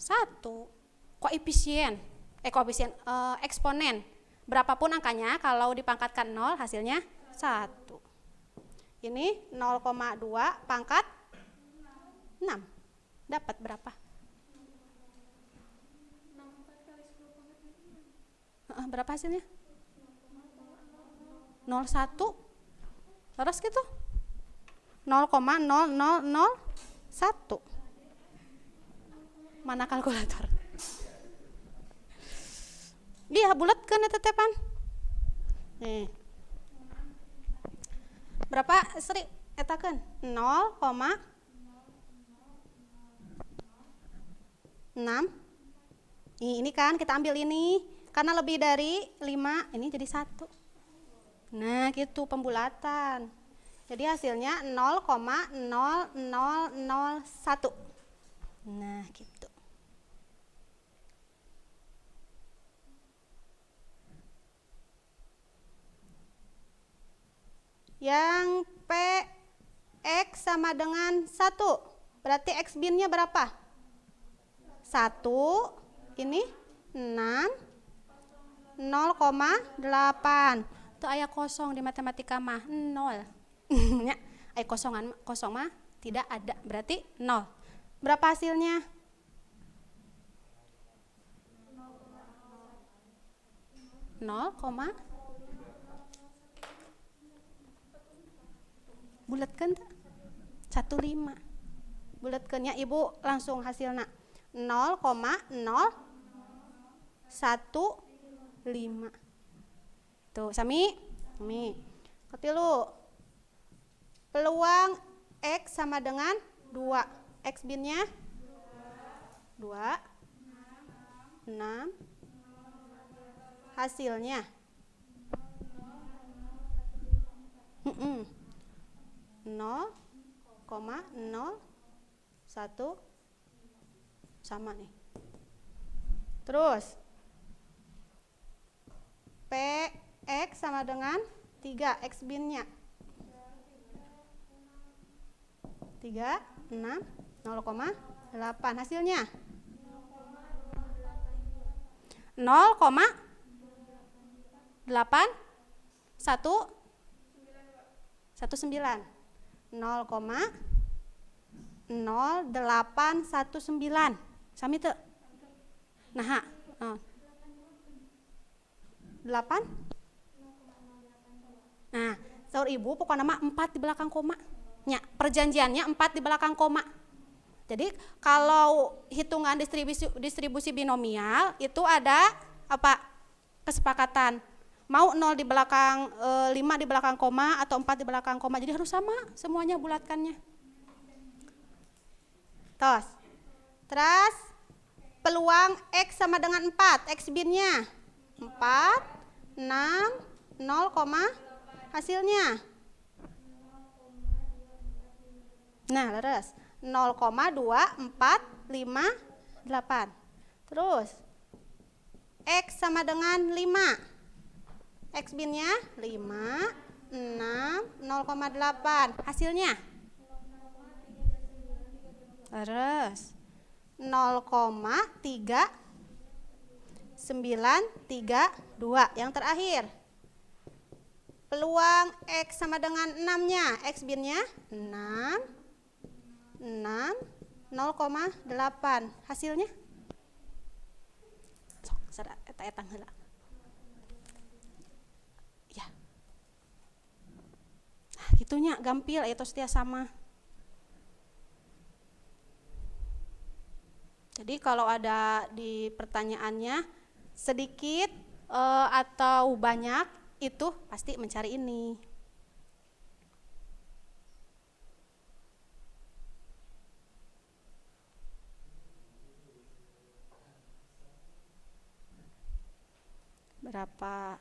1. Koefisien. Eksponen. Berapapun angkanya kalau dipangkatkan 0 hasilnya 1. Ini 0,2 pangkat 6. Dapat berapa? Berapa hasilnya? 0,1. Terus gitu? 0,0001. Mana kalkulator? Iya, bulatkeun eta tepan. Nih. Berapa Sri? Etakeun 0,6. Ini kan kita ambil ini karena lebih dari 5, ini jadi 1. Nah, gitu pembulatan. Jadi hasilnya 0,0001. Nah, gitu. Yang PX sama dengan 1. Berarti X binnya berapa? 1. Ini 6. 0,8. Tuh aya kosong di matematika mah 0. Nya, aya kosong mah tidak ada. Berarti 0. Berapa hasilnya? 0, bulatkeun teh 15. Bulatkeunnya Ibu langsung hasilna 0,015. Tuh, sami. Katilu. Peluang X sama dengan 2. X binnya 2, 6. Hasilnya 0,01 sama nih. Terus PX sama dengan 3. X binnya 3, 6, 0,8. Hasilnya 0,819. 0,0819. Sami teu? Nah, 8. Nah, saur Ibu pokoknya mah 4 di belakang koma. Nya, perjanjiannya 4 di belakang koma. Jadi kalau hitungan distribusi binomial itu ada apa? Kesepakatan. Mau 0 di belakang 5 di belakang koma atau 4 di belakang koma. Jadi harus sama semuanya bulatkannya. Terus peluang X sama dengan 4. X binnya 4, 6, 0, hasilnya. Nah, leres. 0,2458. Terus X sama dengan 5. X binnya 5, 6, 0,8. Hasilnya? Leres. 0,3932. Yang terakhir. Peluang X sama dengan 6-nya. X binnya 6, 0,8. Hasilnya? Sok, sera eta heula. Ya. Gitunya gampil eta setia sama. Jadi kalau ada di pertanyaannya sedikit atau banyak, itu pasti mencari ini. Berapa?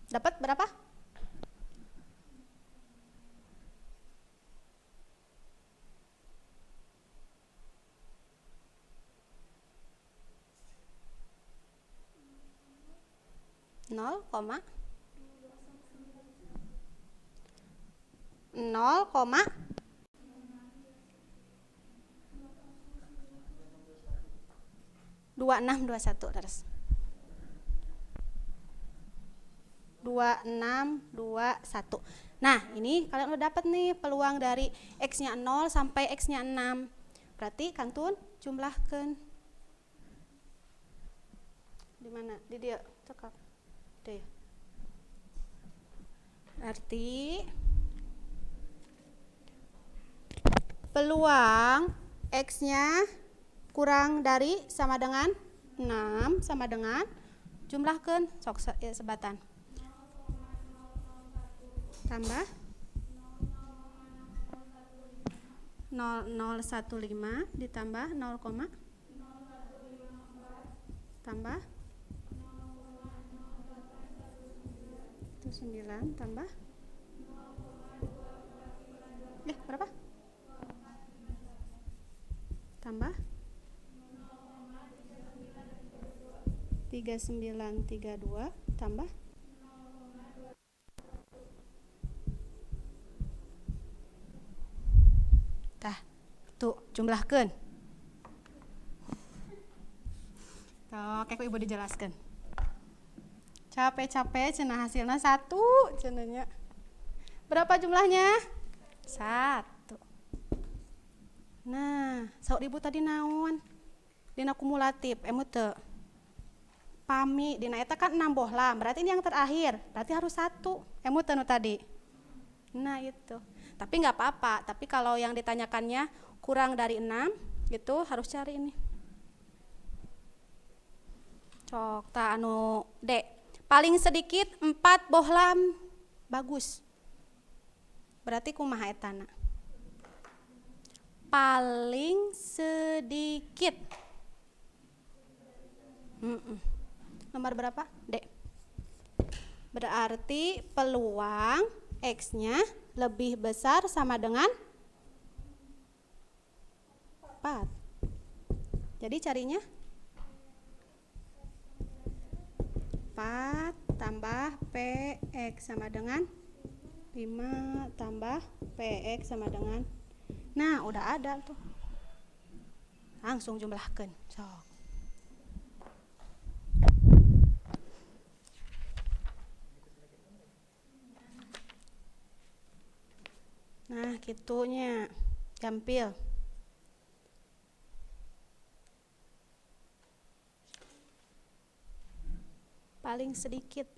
Dapat berapa? Nol koma 2621 terus 2621. Nah, ini kalian udah dapat nih peluang dari X-nya 0 sampai X-nya 6. Berarti kantun jumlahkan. Di mana? Di dia cekap. Deh. Berarti peluang X-nya kurang dari sama dengan 6 sama dengan jumlahkan sok sebatan. Tambah 0015 ditambah 0, tambah itu 9 tambah berapa? Tambah 3932 tambah tuh jumlahkan. Oke, ibu dijelaskan. Capek-capek cenah hasilnya 1 cenahnya. Berapa jumlahnya? 1. Nah, sok ibu tadi naon? Dina kumulatif, teu. Pami dina eta kan 6 bohlam, berarti ini yang terakhir. Berarti harus 1. Teu nu tadi. Nah, itu. Tapi nggak apa-apa, tapi kalau yang ditanyakannya kurang dari 6 gitu harus cari ini. Cok ta anu D. Paling sedikit 4 bohlam. Bagus. Berarti kumaha etana? Paling sedikit. Nomor berapa? D. Berarti peluang X-nya lebih besar sama dengan 4. Jadi carinya 4 tambah PX sama dengan 5 tambah PX sama dengan. Nah, udah ada tuh. Langsung jumlahkan. Sok. Nah, gitunya. Gampil. Paling sedikit.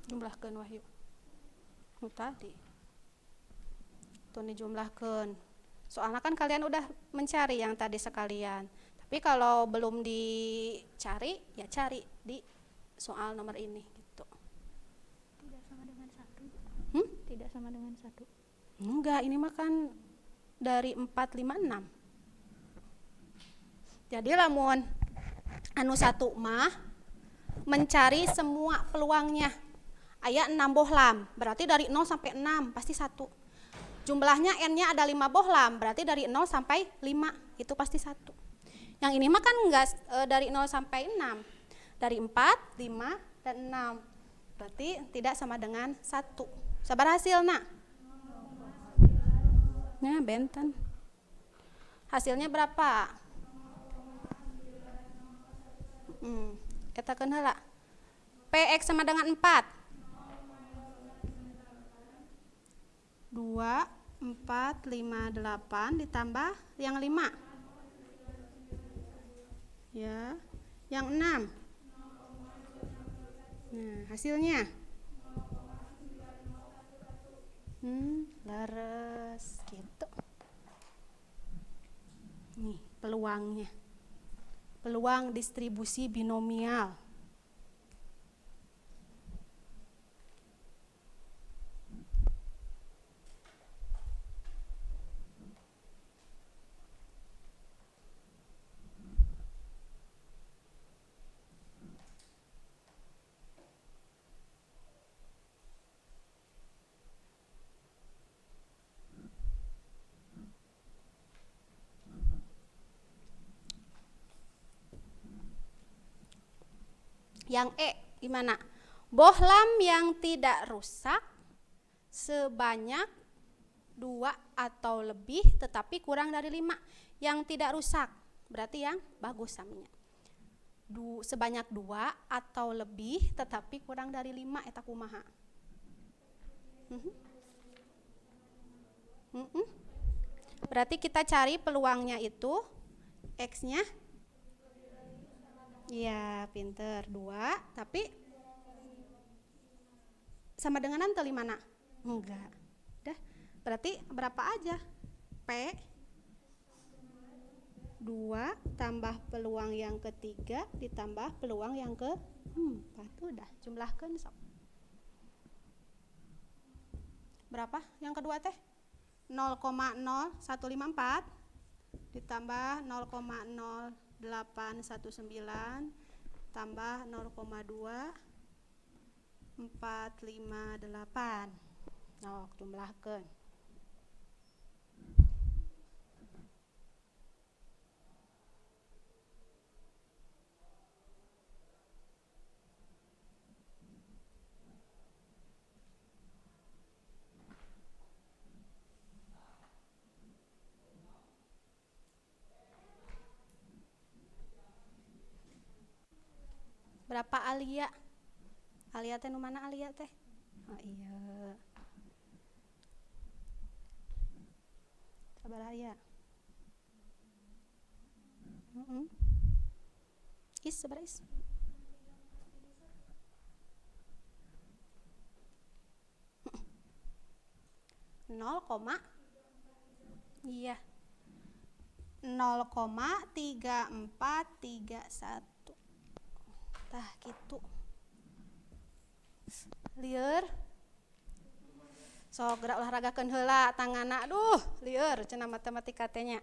Jumlahkan Wahyu. Tadi. Tuh dijumlahkan. Soalnya kan kalian udah mencari yang tadi sekalian. Tapi kalau belum dicari, ya cari di soal nomor ini gitu. Tidak sama dengan 1. tidak sama dengan 1? Enggak, ini mah kan dari 4, 5, 6. Jadi lamun anu 1 mah mencari semua peluangnya. Aya 6 bohlam, berarti dari 0 sampai 6 pasti 1. Jumlahnya n-nya ada 5 bohlam, berarti dari 0 sampai 5 itu pasti 1. Yang ini mah kan enggak dari 0 sampai 6. Dari 4, 5, dan 6. Berarti tidak sama dengan 1. Sabar hasilnya. Nah, benten. Hasilnya berapa? Katakan heula. PX sama dengan 4. 2, 4, 5, 8 ditambah yang 5. Ya, yang 6. Nah, hasilnya. Leres gitu. Nih, peluangnya. Peluang distribusi binomial. Yang E gimana? Bohlam yang tidak rusak sebanyak 2 atau lebih tetapi kurang dari 5. Yang tidak rusak berarti yang bagus samanya. Sebanyak 2 atau lebih tetapi kurang dari 5 eta kumaha? Berarti kita cari peluangnya itu X-nya. Iya, pinter. 2, tapi sama dengan nanti 5 nak? Enggak. Dah, berarti berapa aja? P 2 tambah peluang yang ketiga ditambah peluang yang ke-4. Udah, jumlahkan sok. Berapa yang kedua teh? 0,0154 ditambah 0,0819 tambah 0,2458. Nah, jumlahkan. Berapa Alia? Alia teh nu mana Alia teh? Oh iya. Sabar Alia. Is, sabar is. Iya. 0,3431. Tah gitu. Lieur. Sok gerak olahragakeun heula tangana. Aduh, lieur cenah matematika teh nya.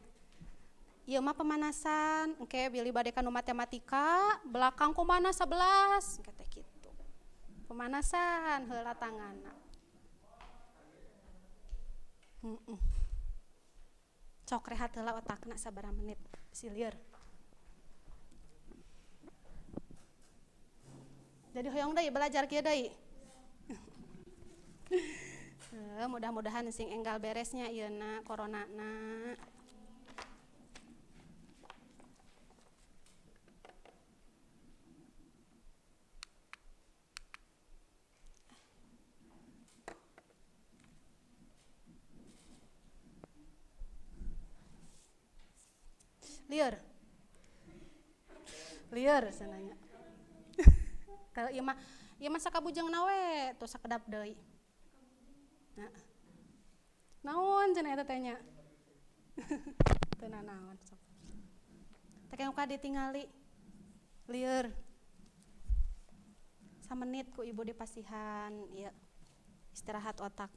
Ieu mah pemanasan. Engke bilih bade ka nu matematika, belakang kumaha 11. Engke teh kitu. Pemanasan heula tangana. Sok rehat heula otakna sabaraha menit. Si lieur. Jadi hoyong deui belajar kieu deui. Mudah-mudahan sing enggal beresnya ieuna coronana. Lieur sananya. Kalau ieu mah sakabujengna we tuh sakedap deui. Naon cenah eta teh nya? Teu naon sok. Teh ka ditingali. Lieur. Samenit ku ibu dipasihan ieu istirahat otak.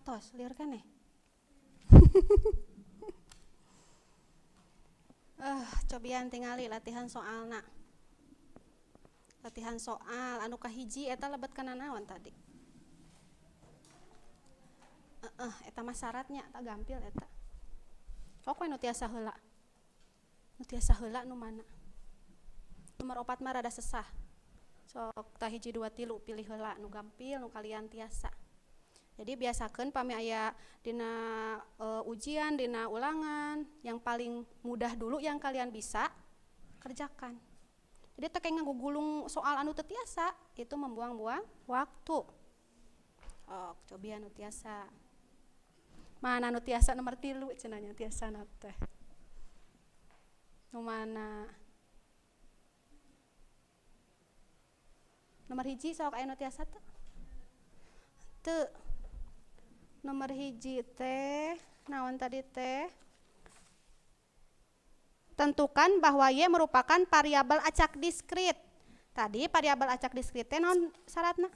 Matos, liar kan nih? Cobian tingali latihan soal nak. Latihan soal anu kahiji eta lebet kana naon tadi. Eta mah syaratnya tak gampil eta. Pokoknya nu tiasa heula. Nu tiasa heula nu mana? Nomor 4 mah rada sesah. Sok tah hiji 2 3 pilih heula nu gampil nu kalian tiasa. Jadi biasakeun pami aya dina ujian, dina ulangan, yang paling mudah dulu yang kalian bisa kerjakan. Jadi teu kayak ngagugulung soal anu teu tiasa, itu membuang-buang waktu. Cobian nu tiasa. Mana nu tiasa nomor 3 cenah nya tiasa na teh. Nu mana? Nomor hiji sok aya nu tiasa teu? Teu. Nomor hiji teh naon tadi teh? Tentukan bahwa Y merupakan variabel acak diskrit. Tadi variabel acak diskrit teh naon syaratna?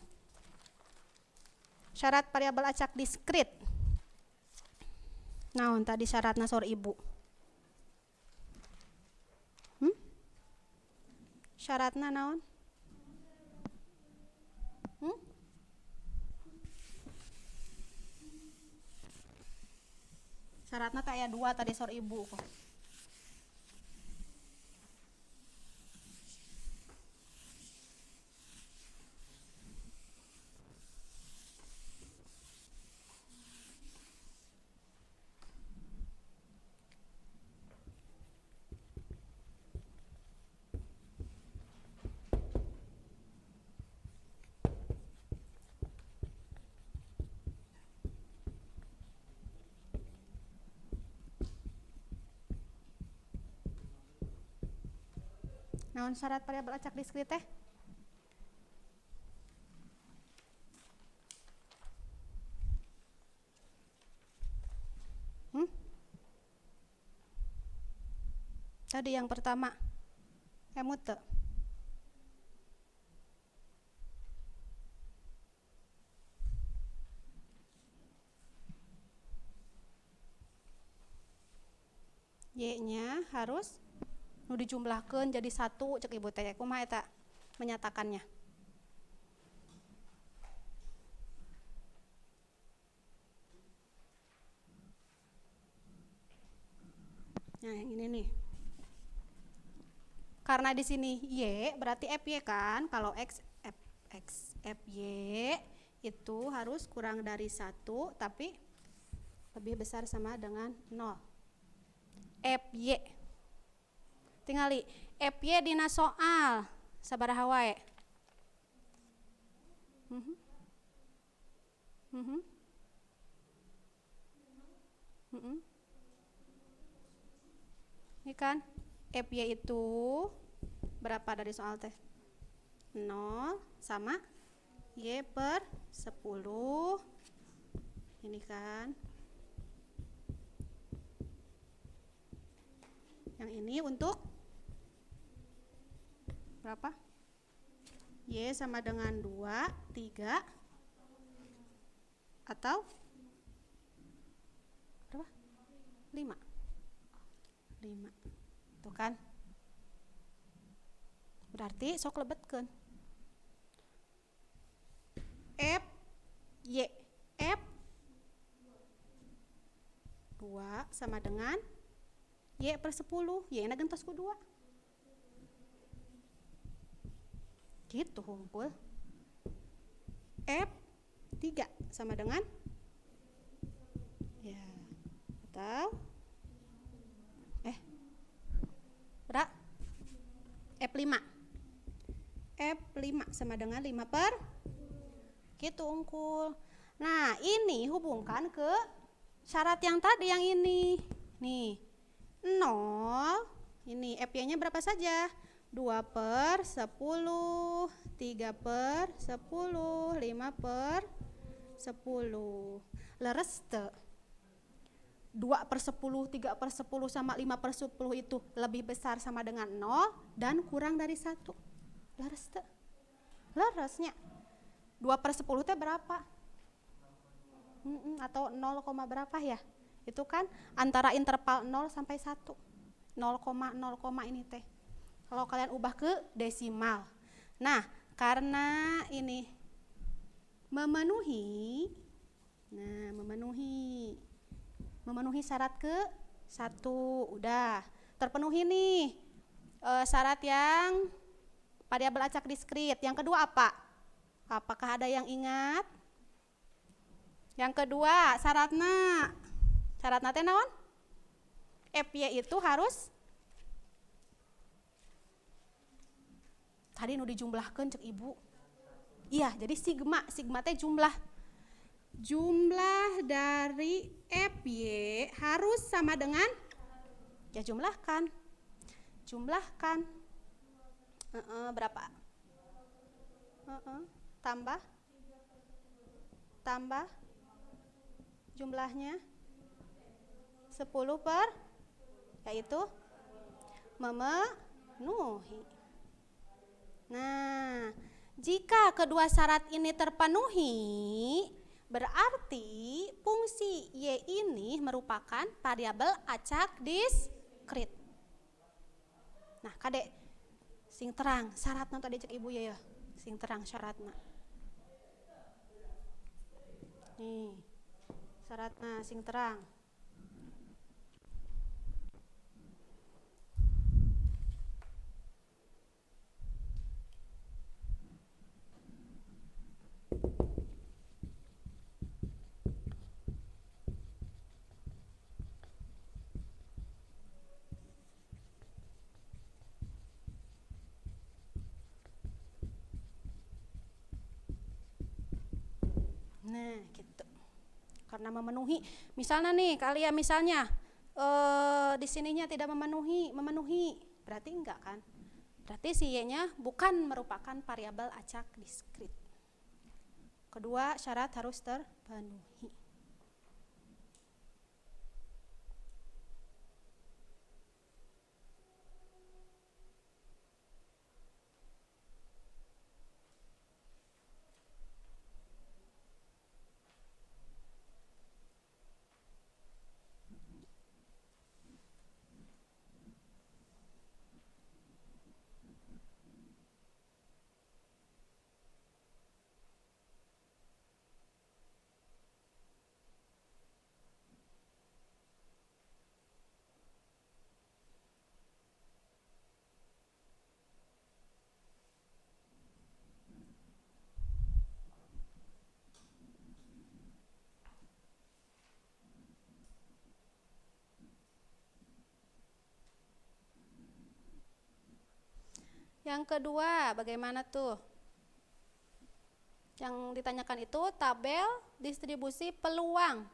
Syarat variabel acak diskrit. Naon tadi syaratna sor ibu? Syaratna naon? Syaratna teh aya 2 tadi sor ibu kok. Naon syarat variabel acak diskrit teh? Tadi yang pertama. Emut teu? Y-nya harus nu dijumlahkeun jadi 1 cek ibu teh. Kumaha eta menyatakannya? Nah, yang ini nih. Karena di sini Y berarti FY kan? Kalau X FY itu harus kurang dari 1 tapi lebih besar sama dengan 0. FY. Tingali FY dina soal sabaraha wae? Ini kan FY itu berapa dari soal teh? 0 sama Y per 10. Ini kan. Yang ini untuk berapa? Y sama dengan 2, 3 atau berapa? 5. Tuh kan? Berarti sok lebetkeun. F Y F 2 sama dengan Y per 10. Y na gentos ku 2. Gitu humpul. F 3 sama dengan ya atau berapa? F5. F5 sama dengan 5 per gitu unggul. Nah, ini hubungkan ke syarat yang tadi yang ini. Nih. 0. Ini FY-nya berapa saja? 2 per 10, 3 per 10, 5 per 10. Leres teu? 2 per 10, 3 per 10 sama 5 per 10 itu lebih besar sama dengan 0 dan kurang dari 1. Leres teu? Leresnya. 2 per 10 teh berapa? atau 0, berapa ya? Itu kan antara interval 0 sampai 1. 0, ini teh. Kalau kalian ubah ke desimal. Nah, karena ini memenuhi syarat ke 1, udah terpenuhi nih. Syarat yang variabel acak diskrit. Yang kedua apa? Apakah ada yang ingat? Yang kedua, syaratna teh naon? FY itu harus tadi nu dijumlahkeun cek ibu. Iya, jadi sigma teh jumlah dari FY harus sama dengan ya jumlahkan. Berapa? Tambah jumlahnya 10 per yaitu memenuhi. Nah, jika kedua syarat ini terpenuhi, berarti fungsi Y ini merupakan variabel acak diskrit. Nah, kadek sing terang syaratna tadi cek ibu ya. Sing terang syaratna. Nih, syaratna sing terang. Nah, gitu. Karena memenuhi. Misalnya nih, kalian misalnya di sininya tidak memenuhi, berarti enggak kan? Berarti si Y-nya bukan merupakan variabel acak diskrit. Kedua syarat harus terpenuhi. Yang kedua, bagaimana tuh? Yang ditanyakan itu tabel distribusi peluang.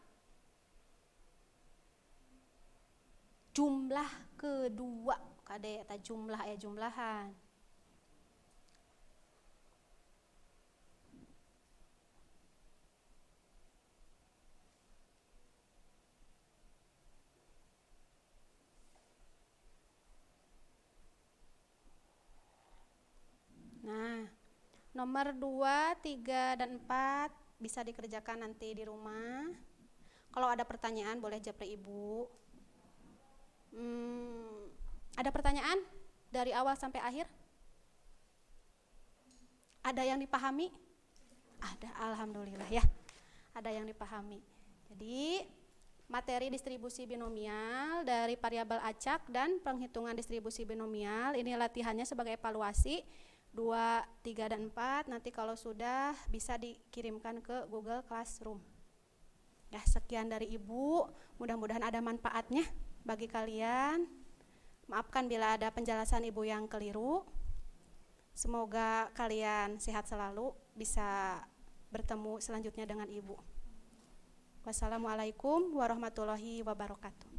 Jumlah kedua, kade eta jumlah ya jumlahan. Nah, nomor 2, 3, dan 4 bisa dikerjakan nanti di rumah. Kalau ada pertanyaan boleh japri ibu. Ada pertanyaan dari awal sampai akhir? Ada yang dipahami? Ada, alhamdulillah ya. Ada yang dipahami. Jadi materi distribusi binomial dari variabel acak dan penghitungan distribusi binomial ini latihannya sebagai evaluasi 2, 3, dan 4. Nanti kalau sudah bisa dikirimkan ke Google Classroom. Ya, sekian dari ibu. Mudah-mudahan ada manfaatnya bagi kalian. Maafkan bila ada penjelasan ibu yang keliru. Semoga kalian sehat selalu, bisa bertemu selanjutnya dengan ibu. Wassalamualaikum warahmatullahi wabarakatuh.